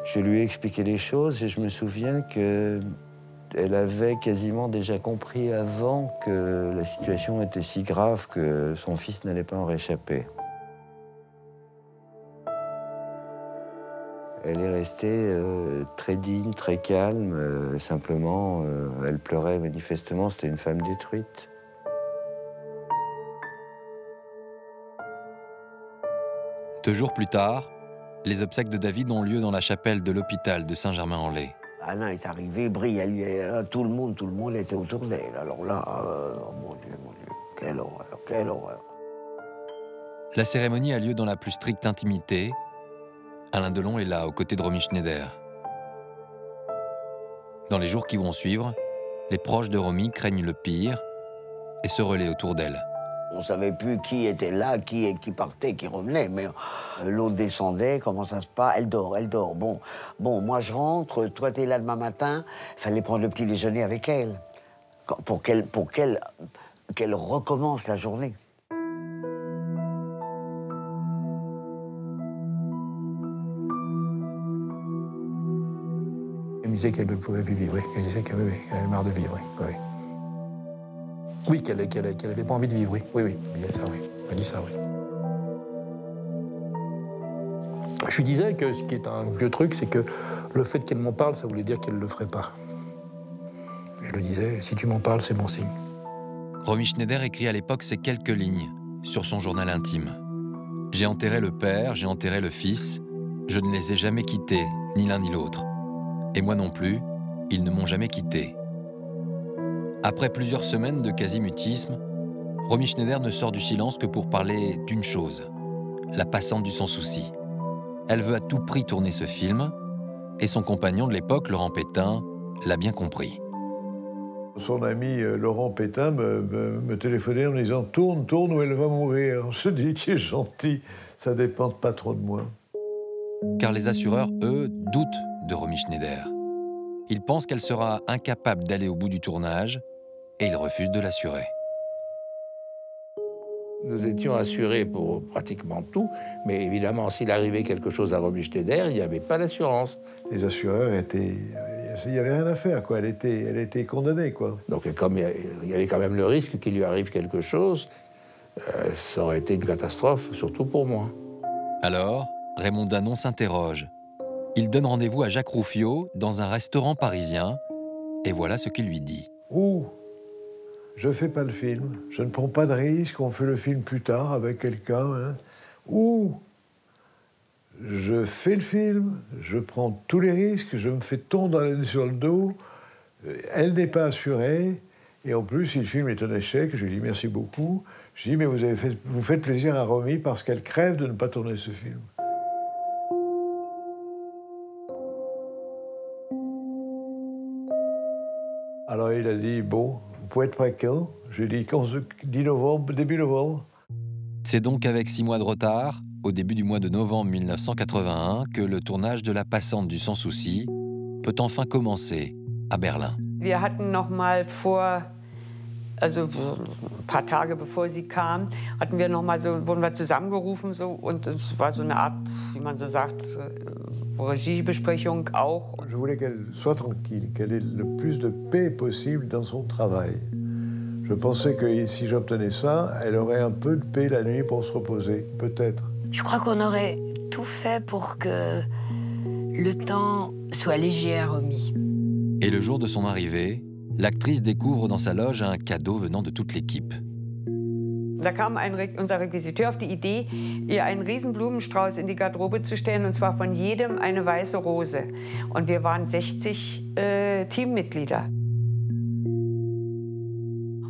Je lui ai expliqué les choses et je me souviens qu'elle avait quasiment déjà compris avant que la situation était si grave que son fils n'allait pas en réchapper. Elle est restée très digne, très calme. Simplement, elle pleurait manifestement. C'était une femme détruite. 2 jours plus tard, les obsèques de David ont lieu dans la chapelle de l'hôpital de Saint-Germain-en-Laye. Alain est arrivé, Brie, tout le monde était autour d'elle. Alors là, oh mon Dieu, quelle horreur, quelle horreur. La cérémonie a lieu dans la plus stricte intimité. Alain Delon est là, aux côtés de Romy Schneider. Dans les jours qui vont suivre, les proches de Romy craignent le pire et se relaient autour d'elle. On ne savait plus qui était là, qui partait, qui revenait, mais l'autre descendait, comment ça se passe? Elle dort. Bon, moi je rentre, toi t'es là demain matin, il fallait prendre le petit déjeuner avec elle, pour qu'elle recommence la journée. Elle me disait qu'elle ne pouvait plus vivre, oui. Elle disait qu'elle avait marre de vivre, oui. Oui, qu'elle n'avait pas envie de vivre, oui. Oui, elle dit ça, oui. Elle dit ça, oui. Je lui disais que ce qui est un vieux truc, c'est que le fait qu'elle m'en parle, ça voulait dire qu'elle ne le ferait pas. Je lui disais, si tu m'en parles, c'est bon signe. Romy Schneider écrit à l'époque ces quelques lignes sur son journal intime. « J'ai enterré le père, j'ai enterré le fils. Je ne les ai jamais quittés, ni l'un ni l'autre. Et moi non plus, ils ne m'ont jamais quitté. » Après plusieurs semaines de quasi-mutisme, Romy Schneider ne sort du silence que pour parler d'une chose, la passante du sans-souci. Elle veut à tout prix tourner ce film, et son compagnon de l'époque, Laurent Pétain, l'a bien compris. Son ami Laurent Pétain me téléphonait en me disant « Tourne ou elle va mourir ». Je dis qu'il est gentil, ça dépend pas trop de moi. Car les assureurs, eux, doutent de Romy Schneider. il pense qu'elle sera incapable d'aller au bout du tournage et il refuse de l'assurer. Nous étions assurés pour pratiquement tout, mais évidemment, s'il arrivait quelque chose à Romy Schneider, il n'y avait pas d'assurance. Les assureurs étaient... Il n'y avait rien à faire, quoi. Elle était condamnée, quoi. Donc, comme il y avait quand même le risque qu'il lui arrive quelque chose, ça aurait été une catastrophe, surtout pour moi. Alors, Raymond Danon s'interroge. Il donne rendez-vous à Jacques Rouffio dans un restaurant parisien, et voilà ce qu'il lui dit. Ou je ne fais pas le film, je ne prends pas de risque, on fait le film plus tard avec quelqu'un, hein. Ou je fais le film, je prends tous les risques, je me fais tondre sur le dos, elle n'est pas assurée, et en plus, si le film est un échec, je lui dis merci beaucoup. Je dis, mais vous faites plaisir à Romy parce qu'elle crève de ne pas tourner ce film. Alors il a dit, bon, vous pouvez être prêt quand? Je lui ai dit 10 novembre, début novembre. C'est donc avec 6 mois de retard, au début du mois de novembre 1981, que le tournage de La Passante du Sans Souci peut enfin commencer à Berlin. Wir hatten noch mal vor, also ein paar Tage bevor sie kam, hatten wir noch mal so, wurden wir zusammengerufen so, und es war so eine Art, wie man so sagt, Regiebesprechung auch. Je voulais qu'elle soit tranquille, qu'elle ait le plus de paix possible dans son travail. Je pensais que si j'obtenais ça, elle aurait un peu de paix la nuit pour se reposer, peut-être. Je crois qu'on aurait tout fait pour que le temps soit léger à Romy. Et le jour de son arrivée, l'actrice découvre dans sa loge un cadeau venant de toute l'équipe. Da kam unser Requisiteur auf die Idee, ihr einen riesen Blumenstrauß in die Garderobe zu stellen, und zwar von jedem eine weiße Rose. Und wir waren 60 Teammitglieder.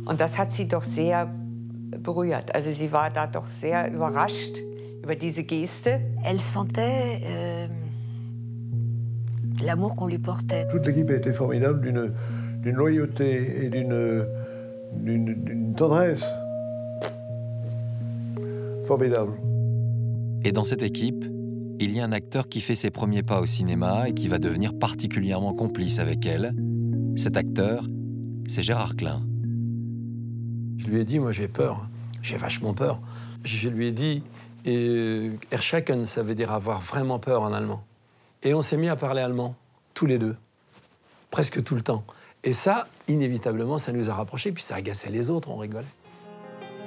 Und das hat sie doch sehr berührt. Also sie war da doch sehr überrascht über diese Geste. Elle sentait l'amour qu'on lui portait. Toute l'équipe a été formidable, d'une loyauté et d'une tendresse. Formidable. Et dans cette équipe, il y a un acteur qui fait ses premiers pas au cinéma et qui va devenir particulièrement complice avec elle. Cet acteur, c'est Gérard Klein. Je lui ai dit, moi j'ai peur, j'ai vachement peur. Je lui ai dit, Erschrecken, ça veut dire avoir vraiment peur en allemand. Et on s'est mis à parler allemand, tous les deux, presque tout le temps. Et ça, inévitablement, ça nous a rapprochés, puis ça agaçait les autres, on rigolait.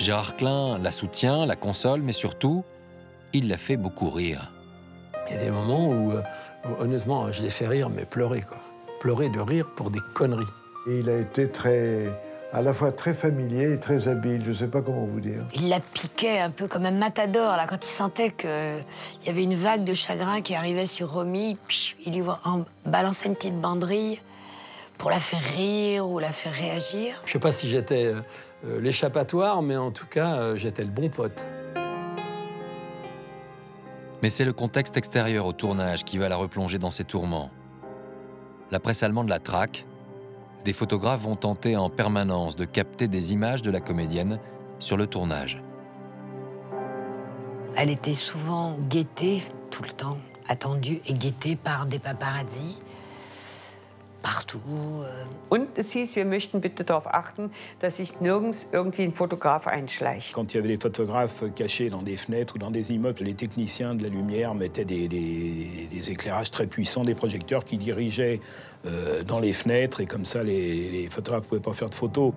Gérard Klein la soutient, la console, mais surtout, il la fait beaucoup rire. Il y a des moments où, honnêtement, je l'ai fait rire, mais pleurer, quoi. Pleurer de rire pour des conneries. Et il a été à la fois très familier et très habile, je ne sais pas comment vous dire. Il la piquait un peu comme un matador, là, quand il sentait qu'il y avait une vague de chagrin qui arrivait sur Romy, il lui balançait une petite banderille pour la faire rire ou la faire réagir. Je ne sais pas si j'étais l'échappatoire, mais en tout cas, j'étais le bon pote. Mais c'est le contexte extérieur au tournage qui va la replonger dans ses tourments. La presse allemande la traque. Des photographes vont tenter en permanence de capter des images de la comédienne sur le tournage. Elle était souvent guettée, tout le temps, attendue et guettée par des paparazzis. Partout. Und es hieß, wir möchten bitte darauf achten, dass sich nirgends irgendwie ein Fotograf einschleicht. Quand il y avait des photographes cachés dans des fenêtres ou dans des immeubles, les techniciens de la lumière mettaient des éclairages très puissants, des projecteurs qui dirigeaient dans les fenêtres, et comme ça, les photographes ne pouvaient pas faire de photos.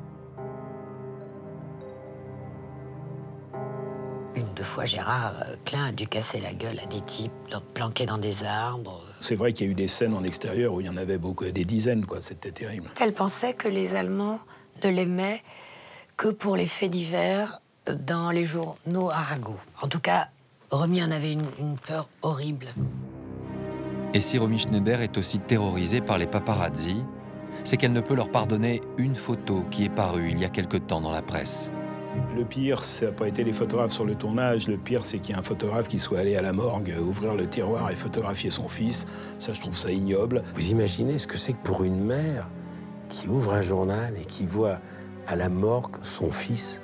Une ou deux fois, Gérard Klein a dû casser la gueule à des types planqués dans des arbres. C'est vrai qu'il y a eu des scènes en extérieur où il y en avait beaucoup, des dizaines, quoi. C'était terrible. Elle pensait que les Allemands ne l'aimaient que pour les faits divers dans les journaux Arago. En tout cas, Romy en avait une peur horrible. Et si Romy Schneider est aussi terrorisée par les paparazzis, c'est qu'elle ne peut leur pardonner une photo qui est parue il y a quelque temps dans la presse. Le pire, ça n'a pas été les photographes sur le tournage. Le pire, c'est qu'il y ait un photographe qui soit allé à la morgue, ouvrir le tiroir et photographier son fils. Ça, je trouve ça ignoble. Vous imaginez ce que c'est que pour une mère qui ouvre un journal et qui voit à la morgue son fils,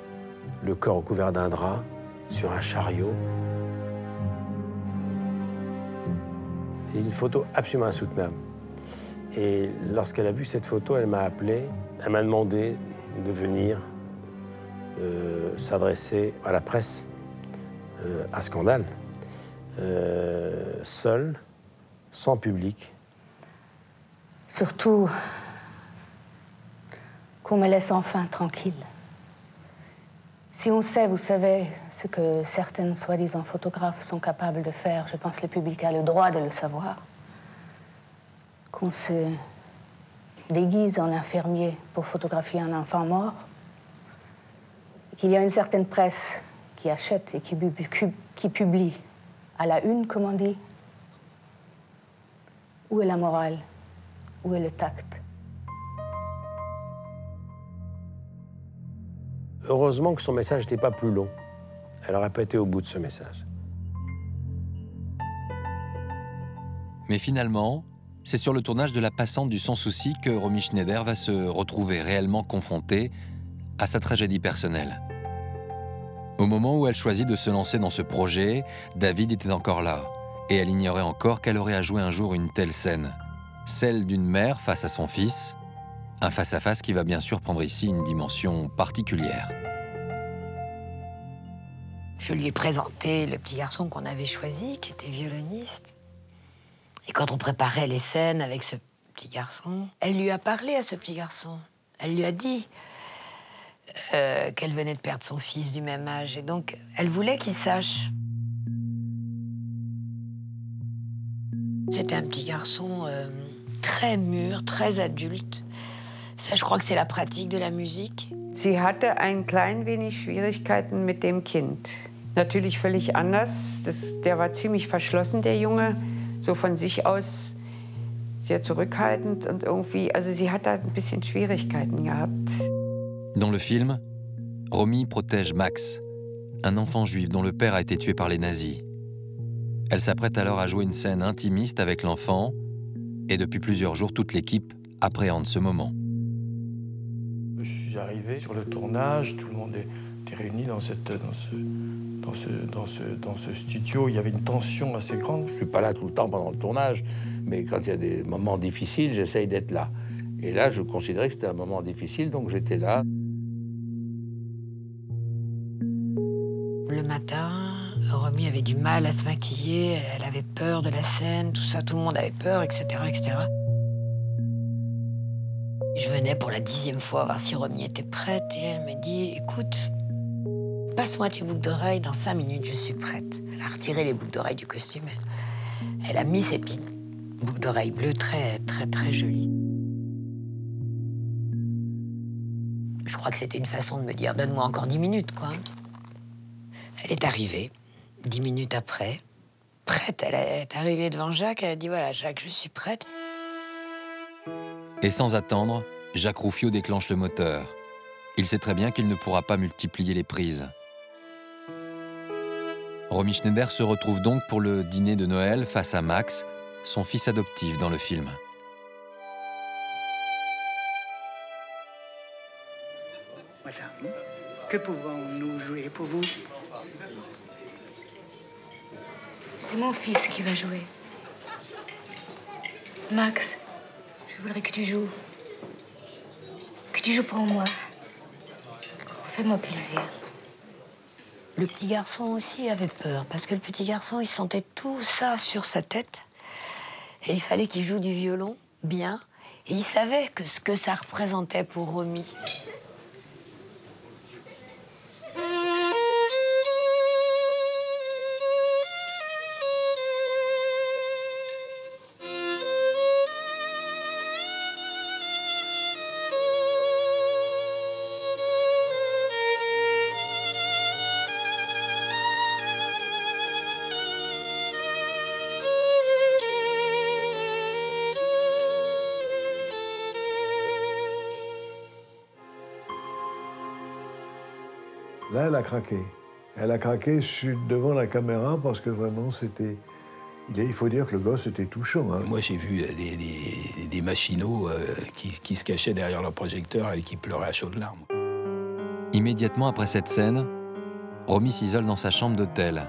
le corps couvert d'un drap, sur un chariot. C'est une photo absolument insoutenable. Et lorsqu'elle a vu cette photo, elle m'a appelé, elle m'a demandé de venir s'adresser à la presse, à Scandale, seule, sans public. Surtout qu'on me laisse enfin tranquille. Si on sait, vous savez, ce que certaines soi-disant photographes sont capables de faire, je pense que le public a le droit de le savoir. Qu'on se déguise en infirmier pour photographier un enfant mort, qu'il y a une certaine presse qui achète et qui publie à la une, comme on dit. Où est la morale? Où est le tact? Heureusement que son message n'était pas plus long. Elle n'aurait pas été au bout de ce message. Mais finalement, c'est sur le tournage de La Passante du Sans Souci que Romy Schneider va se retrouver réellement confrontée à sa tragédie personnelle. Au moment où elle choisit de se lancer dans ce projet, David était encore là, et elle ignorait encore qu'elle aurait à jouer un jour une telle scène, celle d'une mère face à son fils, un face-à-face qui va bien sûr prendre ici une dimension particulière. Je lui ai présenté le petit garçon qu'on avait choisi, qui était violoniste. Et quand on préparait les scènes avec ce petit garçon, elle lui a parlé à ce petit garçon. Elle lui a dit qu'elle venait de perdre son fils du même âge. Et donc, elle voulait qu'il sache. C'était un petit garçon très mûr, très adulte. Ça, je crois que c'est la pratique de la musique. Sie hatte ein klein wenig Schwierigkeiten mit dem Kind. Natürlich völlig anders. Der war ziemlich verschlossen, der Junge. So von sich aus sehr zurückhaltend und irgendwie, also sie hat da ein bisschen Schwierigkeiten gehabt. Dans le film, Romy protège Max, un enfant juif dont le père a été tué par les nazis. Elle s'apprête alors à jouer une scène intimiste avec l'enfant, et depuis plusieurs jours, toute l'équipe appréhende ce moment. Je suis arrivé sur le tournage, tout le monde était réuni dans ce studio. Il y avait une tension assez grande. Je ne suis pas là tout le temps pendant le tournage, mais quand il y a des moments difficiles, j'essaye d'être là. Et là, je considérais que c'était un moment difficile, donc j'étais là. Le matin, Romy avait du mal à se maquiller, elle avait peur de la scène, tout ça, tout le monde avait peur, etc., etc. Je venais pour la 10e fois voir si Romy était prête et elle me dit « Écoute, passe-moi tes boucles d'oreilles, dans 5 minutes, je suis prête. » Elle a retiré les boucles d'oreilles du costume. Elle a mis ses petites boucles d'oreilles bleues très, très, très jolies. Je crois que c'était une façon de me dire « Donne-moi encore 10 minutes, quoi. » Elle est arrivée, 10 minutes après, prête. Elle est arrivée devant Jacques, elle a dit « Voilà, Jacques, je suis prête. » Et sans attendre, Jacques Rouffio déclenche le moteur. Il sait très bien qu'il ne pourra pas multiplier les prises. Romy Schneider se retrouve donc pour le dîner de Noël face à Max, son fils adoptif dans le film. Madame, que pouvons-nous jouer pour vous? C'est mon fils qui va jouer. Max, je voudrais que tu joues. Que tu joues pour moi. Fais-moi plaisir. Le petit garçon aussi avait peur, parce que le petit garçon, il sentait tout ça sur sa tête. Et il fallait qu'il joue du violon, bien. Et il savait que ce que ça représentait pour Romy. Là, elle a craqué. Elle a craqué devant la caméra parce que vraiment, c'était... Il faut dire que le gosse était touchant. Hein. Moi, j'ai vu des machinaux qui se cachaient derrière leur projecteur et qui pleuraient à chaudes larmes. Immédiatement après cette scène, Romy s'isole dans sa chambre d'hôtel,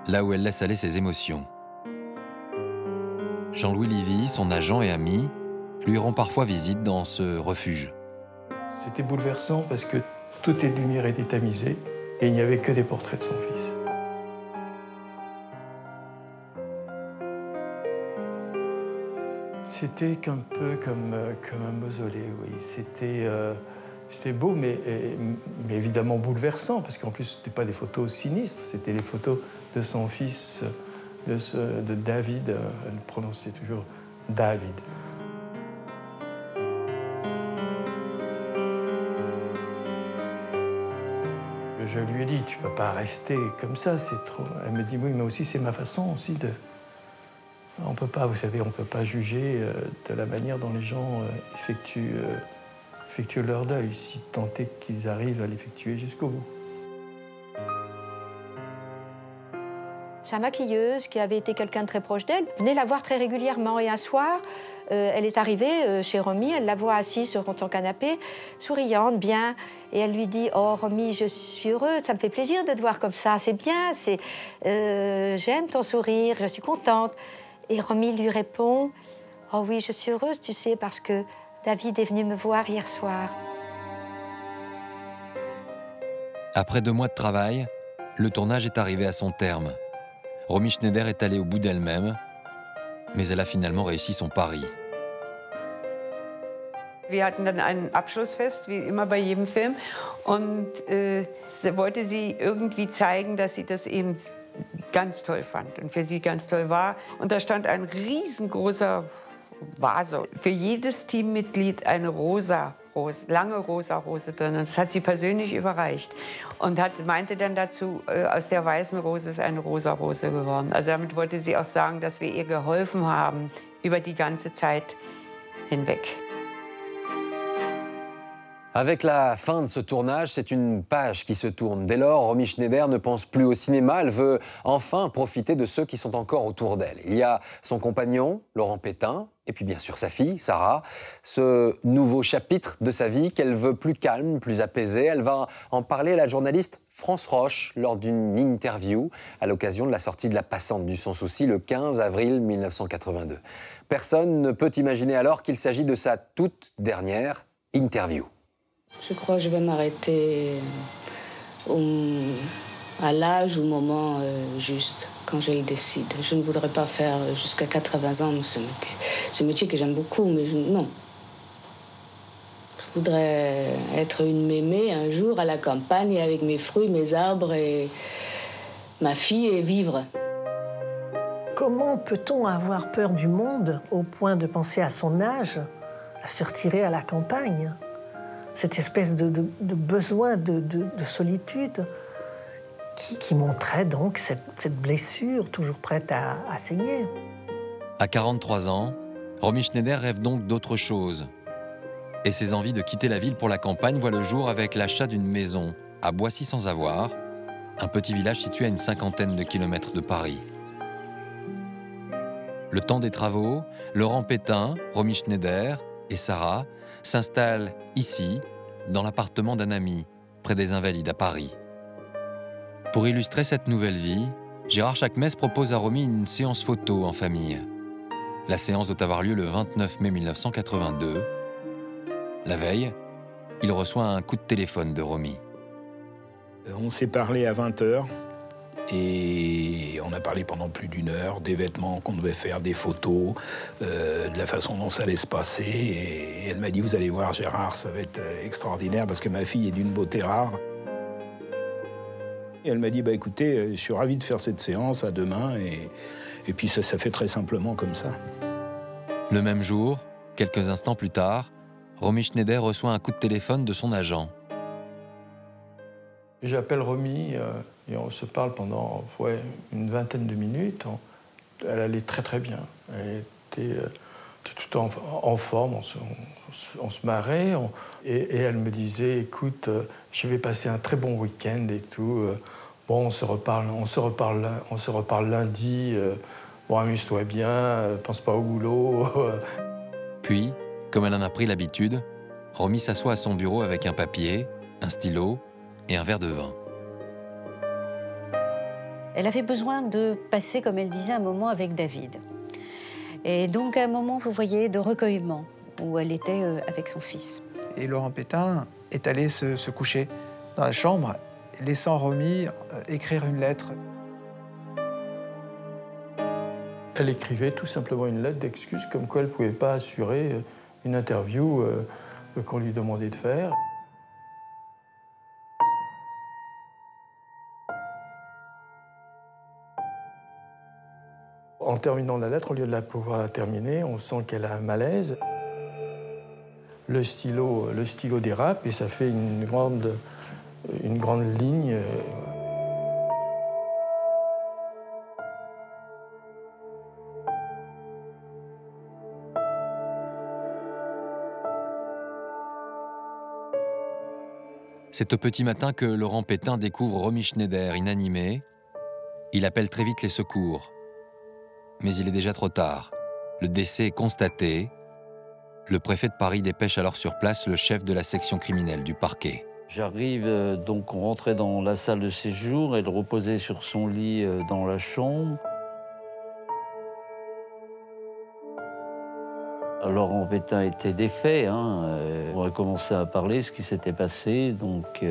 là où elle laisse aller ses émotions. Jean-Louis Livy, son agent et ami, lui rend parfois visite dans ce refuge. C'était bouleversant parce que toutes les lumières étaient tamisées et il n'y avait que des portraits de son fils. C'était un peu comme un mausolée, oui. C'était beau, mais évidemment bouleversant, parce qu'en plus, ce n'étaient pas des photos sinistres, c'était les photos de son fils, de David. Elle prononçait toujours David. Je lui ai dit, tu ne peux pas rester comme ça, c'est trop... Elle me dit, oui, mais aussi c'est ma façon aussi de... On peut pas, vous savez, on ne peut pas juger de la manière dont les gens effectuent leur deuil, si tant est qu'ils arrivent à l'effectuer jusqu'au bout. Sa maquilleuse, qui avait été quelqu'un de très proche d'elle, venait la voir très régulièrement. Et un soir, elle est arrivée chez Romy, elle la voit assise sur son canapé, souriante, bien. Et elle lui dit « Oh, Romy, je suis heureuse, ça me fait plaisir de te voir comme ça, c'est bien, j'aime ton sourire, je suis contente. » Et Romy lui répond « Oh oui, je suis heureuse, tu sais, parce que David est venu me voir hier soir. » Après 2 mois de travail, le tournage est arrivé à son terme. Romy Schneider est allée au bout d'elle-même, mais elle a finalement réussi son pari. Wir hatten dann ein Abschlussfest, wie immer bei jedem Film. Und wollte sie irgendwie zeigen, dass sie das eben ganz toll fand und für sie ganz toll war. Und da stand ein riesengroßer Vase. Für jedes Teammitglied eine lange rosa Rose drin. Und das hat sie persönlich überreicht. Und meinte dann dazu, aus der weißen Rose ist eine rosa Rose geworden. Also damit wollte sie auch sagen, dass wir ihr geholfen haben über die ganze Zeit hinweg. Avec la fin de ce tournage, c'est une page qui se tourne. Dès lors, Romy Schneider ne pense plus au cinéma. Elle veut enfin profiter de ceux qui sont encore autour d'elle. Il y a son compagnon, Laurent Pétain, et puis bien sûr sa fille, Sarah. Ce nouveau chapitre de sa vie qu'elle veut plus calme, plus apaisé. Elle va en parler à la journaliste France Roche lors d'une interview à l'occasion de la sortie de La Passante du Sans Souci le 15 avril 1982. Personne ne peut imaginer alors qu'il s'agit de sa toute dernière interview. Je crois que je vais m'arrêter à l'âge, au moment juste, quand je le décide. Je ne voudrais pas faire jusqu'à 80 ans ce métier que j'aime beaucoup, mais non. Je voudrais être une mémé un jour à la campagne avec mes fruits, mes arbres et ma fille et vivre. Comment peut-on avoir peur du monde au point de penser à son âge, à se retirer à la campagne ? Cette espèce de besoin de solitude qui montrait donc cette blessure toujours prête à saigner. À 43 ans, Romy Schneider rêve donc d'autre chose. Et ses envies de quitter la ville pour la campagne voient le jour avec l'achat d'une maison à Boissy-sans-Avoir, un petit village situé à une 50aine de kilomètres de Paris. Le temps des travaux, Laurent Pétain, Romy Schneider et Sarah s'installe ici, dans l'appartement d'un ami, près des Invalides à Paris. Pour illustrer cette nouvelle vie, Gérard Chakmes propose à Romy une séance photo en famille. La séance doit avoir lieu le 29 mai 1982. La veille, il reçoit un coup de téléphone de Romy. On s'est parlé à 20h. Et on a parlé pendant plus d'1 heure des vêtements qu'on devait faire, des photos, de la façon dont ça allait se passer. Et elle m'a dit, vous allez voir Gérard, ça va être extraordinaire parce que ma fille est d'une beauté rare. Et elle m'a dit, bah, écoutez, je suis ravi de faire cette séance, à demain. Et puis ça fait très simplement comme ça. Le même jour, quelques instants plus tard, Romy Schneider reçoit un coup de téléphone de son agent. J'appelle Romy et on se parle pendant une vingtaine de minutes. Elle allait très très bien. Elle était tout en forme, on se marrait. Et elle me disait, écoute, je vais passer un très bon week-end et tout. Bon, on se reparle lundi. Bon, amuse-toi bien, pense pas au boulot. Puis, comme elle en a pris l'habitude, Romy s'assoit à son bureau avec un papier, un stylo et un verre de vin. Elle avait besoin de passer, comme elle disait, un moment avec David. Et donc un moment, vous voyez, de recueillement, où elle était avec son fils. Et Laurent Pétain est allé se coucher dans la chambre, laissant Romy écrire une lettre. Elle écrivait tout simplement une lettre d'excuse, comme quoi elle ne pouvait pas assurer une interview qu'on lui demandait de faire. En terminant la lettre, au lieu de pouvoir la terminer, on sent qu'elle a un malaise. Le stylo dérape et ça fait une grande ligne. C'est au petit matin que Laurent Pétain découvre Romy Schneider inanimée. Il appelle très vite les secours. Mais il est déjà trop tard. Le décès est constaté. Le préfet de Paris dépêche alors sur place le chef de la section criminelle du parquet. J'arrive, donc on rentrait dans la salle de séjour, elle reposait sur son lit dans la chambre. Laurent Pétain était défait, on a commencé à parler ce qui s'était passé, donc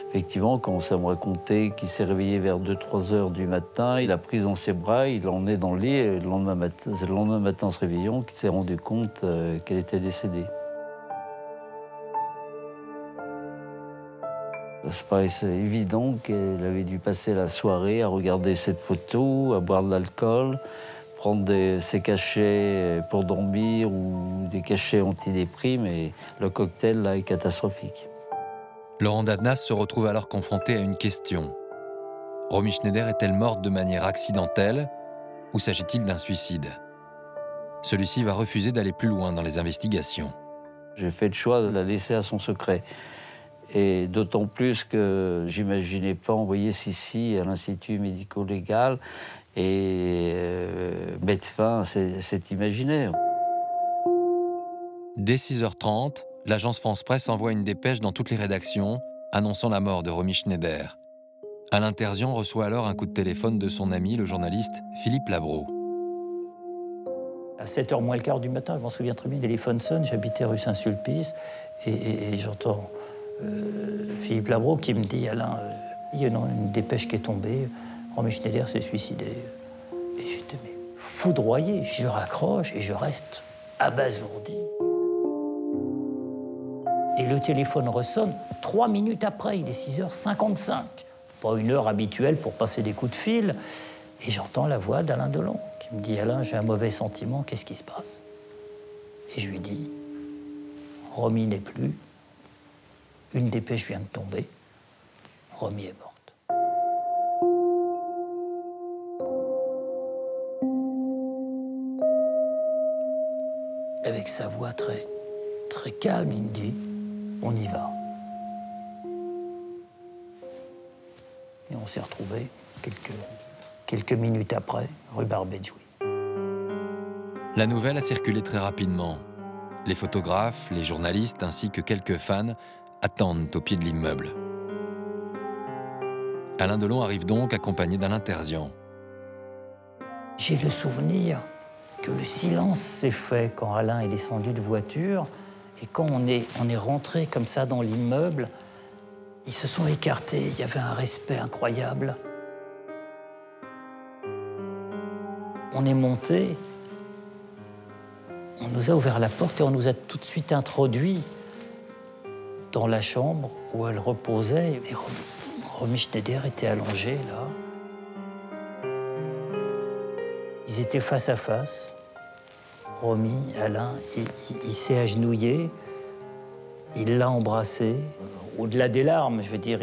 effectivement on commençait à me raconter qu'il s'est réveillé vers 2-3 heures du matin, il l'a prise dans ses bras, il l'a emmenée dans le lit, et le lendemain matin en se réveillant qu'il s'est rendu compte qu'elle était décédée. Ça paraissait évident qu'elle avait dû passer la soirée à regarder cette photo, à boire de l'alcool, prendre ses cachets pour dormir ou des cachets antidéprime, et le cocktail là est catastrophique. Laurent Davenas se retrouve alors confronté à une question. Romy Schneider est-elle morte de manière accidentelle ou s'agit-il d'un suicide? Celui-ci va refuser d'aller plus loin dans les investigations. J'ai fait le choix de la laisser à son secret. Et d'autant plus que j'imaginais pas envoyer Sissi à l'Institut médico-légal et mettre fin à cet imaginaire. Dès 6h30, l'agence France-Presse envoie une dépêche dans toutes les rédactions annonçant la mort de Romy Schneider. Alain Terzian reçoit alors un coup de téléphone de son ami, le journaliste Philippe Labro. À 7h moins le quart du matin, je m'en souviens très bien, le téléphone sonne, j'habitais rue Saint-Sulpice, et j'entends Philippe Labro qui me dit « Alain, il y a une dépêche qui est tombée, Romy Schneider s'est suicidée. » Et j'étais foudroyé, je raccroche et je reste abasourdi. Et le téléphone ressonne 3 minutes après, il est 6h55. Pas une heure habituelle pour passer des coups de fil. Et j'entends la voix d'Alain Delon qui me dit « Alain, j'ai un mauvais sentiment, qu'est-ce qui se passe ?» Et je lui dis « Romy n'est plus. Une dépêche vient de tomber. Romy est morte. » Avec sa voix très, très calme, il me dit « On y va. » Et on s'est retrouvés quelques minutes après, rue Barbet de Jouy. La nouvelle a circulé très rapidement. Les photographes, les journalistes ainsi que quelques fans attendent au pied de l'immeuble. Alain Delon arrive donc accompagné d'Alain Terzian. J'ai le souvenir que le silence s'est fait quand Alain est descendu de voiture et quand on est rentré comme ça dans l'immeuble, ils se sont écartés, il y avait un respect incroyable. On est monté, on nous a ouvert la porte et on nous a tout de suite introduits dans la chambre où elle reposait. Et Romy Schneider était allongée, là. Ils étaient face à face. Romy, Alain, il s'est agenouillé, il l'a embrassé. Au-delà des larmes, je veux dire,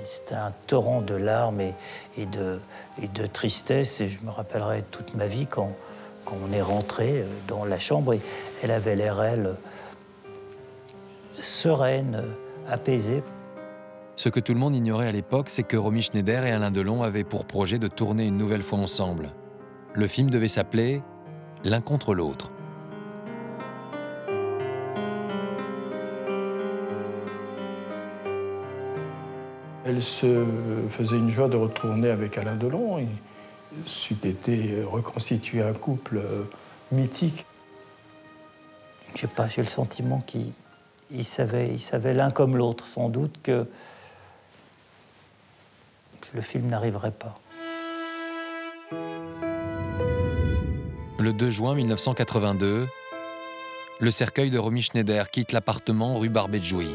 c'était un torrent de larmes et de tristesse. Et je me rappellerai toute ma vie quand on est rentré dans la chambre. Et elle avait l'air, elle, sereine, apaisée. Ce que tout le monde ignorait à l'époque, c'est que Romy Schneider et Alain Delon avaient pour projet de tourner une nouvelle fois ensemble. Le film devait s'appeler « L'un contre l'autre ». Elle se faisait une joie de retourner avec Alain Delon. C'eût été reconstitué un couple mythique. Je sais pas, j'ai le sentiment qu'ils savaient l'un comme l'autre, sans doute, que le film n'arriverait pas. Le 2 juin 1982, le cercueil de Romy Schneider quitte l'appartement rue Barbet de Jouy.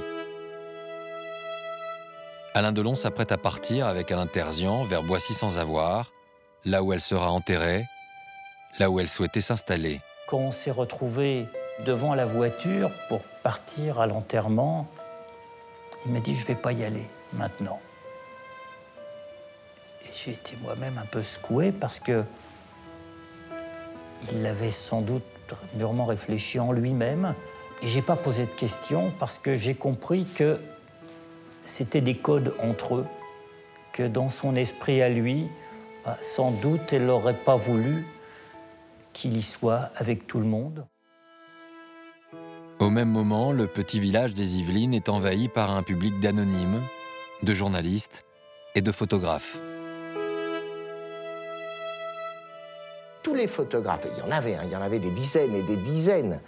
Alain Delon s'apprête à partir avec Alain Terzian vers Boissy-sans-Avoir, là où elle sera enterrée, là où elle souhaitait s'installer. Quand on s'est retrouvés devant la voiture pour partir à l'enterrement, il m'a dit « je ne vais pas y aller maintenant ». Et j'ai été moi-même un peu secoué parce que il l'avait sans doute durement réfléchi en lui-même. Et je n'ai pas posé de questions parce que j'ai compris que c'était des codes entre eux, que dans son esprit à lui, sans doute elle n'aurait pas voulu qu'il y soit avec tout le monde. Au même moment, le petit village des Yvelines est envahi par un public d'anonymes, de journalistes et de photographes. Tous les photographes, il y en avait des dizaines et des dizaines,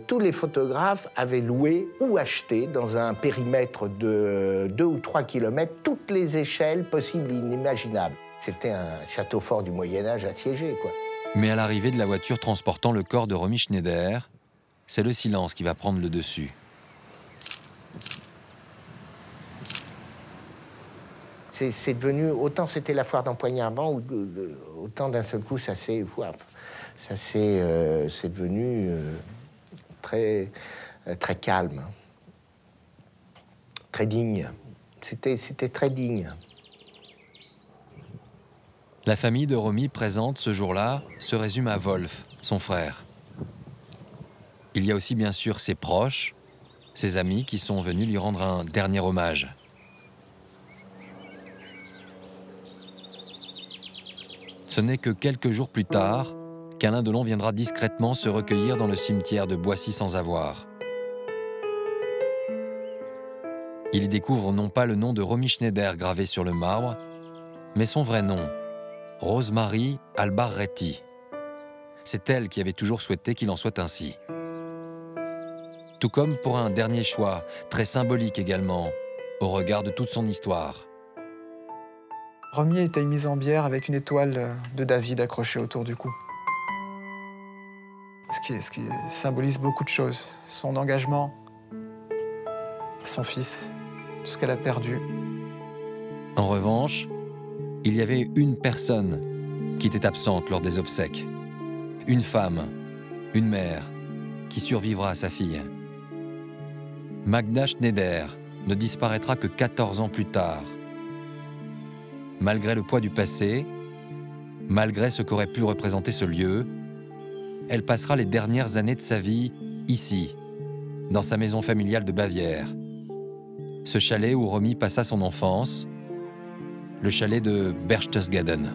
tous les photographes avaient loué ou acheté dans un périmètre de 2 ou 3 kilomètres toutes les échelles possibles et inimaginables. C'était un château fort du Moyen-Âge assiégé, quoi. Mais à l'arrivée de la voiture transportant le corps de Romy Schneider, c'est le silence qui va prendre le dessus. C'est devenu, autant c'était la foire d'empoignardement, autant d'un seul coup c'est devenu très calme, très digne. C'était très digne. La famille de Romy présente ce jour-là se résume à Wolf, son frère. Il y a aussi bien sûr ses proches, ses amis qui sont venus lui rendre un dernier hommage. Ce n'est que quelques jours plus tard qu'Alain Delon viendra discrètement se recueillir dans le cimetière de Boissy-sans-Avoir. Il y découvre non pas le nom de Romy Schneider gravé sur le marbre, mais son vrai nom, Rose-Marie Albarretti. C'est elle qui avait toujours souhaité qu'il en soit ainsi. Tout comme pour un dernier choix, très symbolique également, au regard de toute son histoire. Romy était mise en bière avec une étoile de David accrochée autour du cou. Ce qui symbolise beaucoup de choses. Son engagement, son fils, tout ce qu'elle a perdu. En revanche, il y avait une personne qui était absente lors des obsèques. Une femme, une mère, qui survivra à sa fille. Magda Schneider ne disparaîtra que 14 ans plus tard. Malgré le poids du passé, malgré ce qu'aurait pu représenter ce lieu, elle passera les dernières années de sa vie ici, dans sa maison familiale de Bavière. Ce chalet où Romy passa son enfance, le chalet de Berchtesgaden.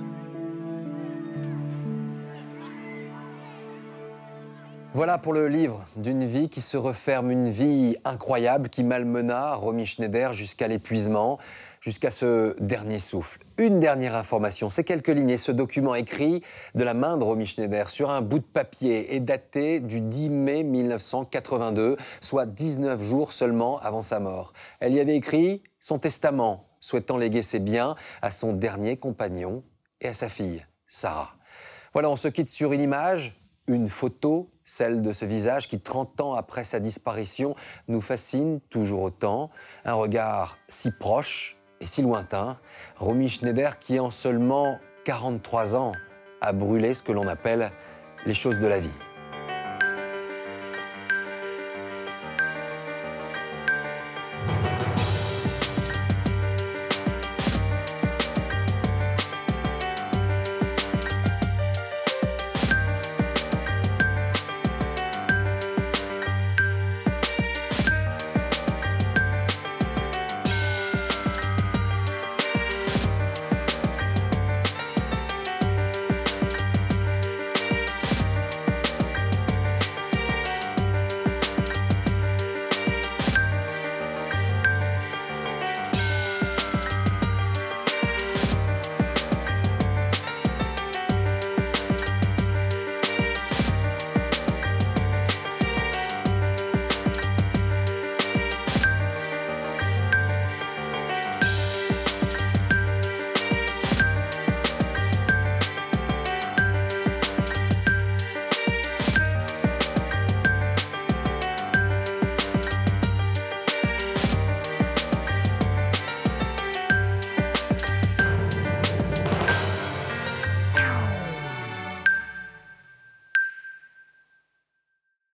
Voilà pour le livre d'une vie qui se referme, une vie incroyable qui malmena Romy Schneider jusqu'à l'épuisement, jusqu'à ce dernier souffle. Une dernière information, ces quelques lignes et ce document écrit de la main de Romy Schneider sur un bout de papier est daté du 10 mai 1982, soit 19 jours seulement avant sa mort. Elle y avait écrit son testament, souhaitant léguer ses biens à son dernier compagnon et à sa fille, Sarah. Voilà, on se quitte sur une image, une photo, celle de ce visage qui, 30 ans après sa disparition, nous fascine toujours autant. Un regard si proche et si lointain. Romy Schneider qui, en seulement 43 ans, a brûlé ce que l'on appelle les choses de la vie.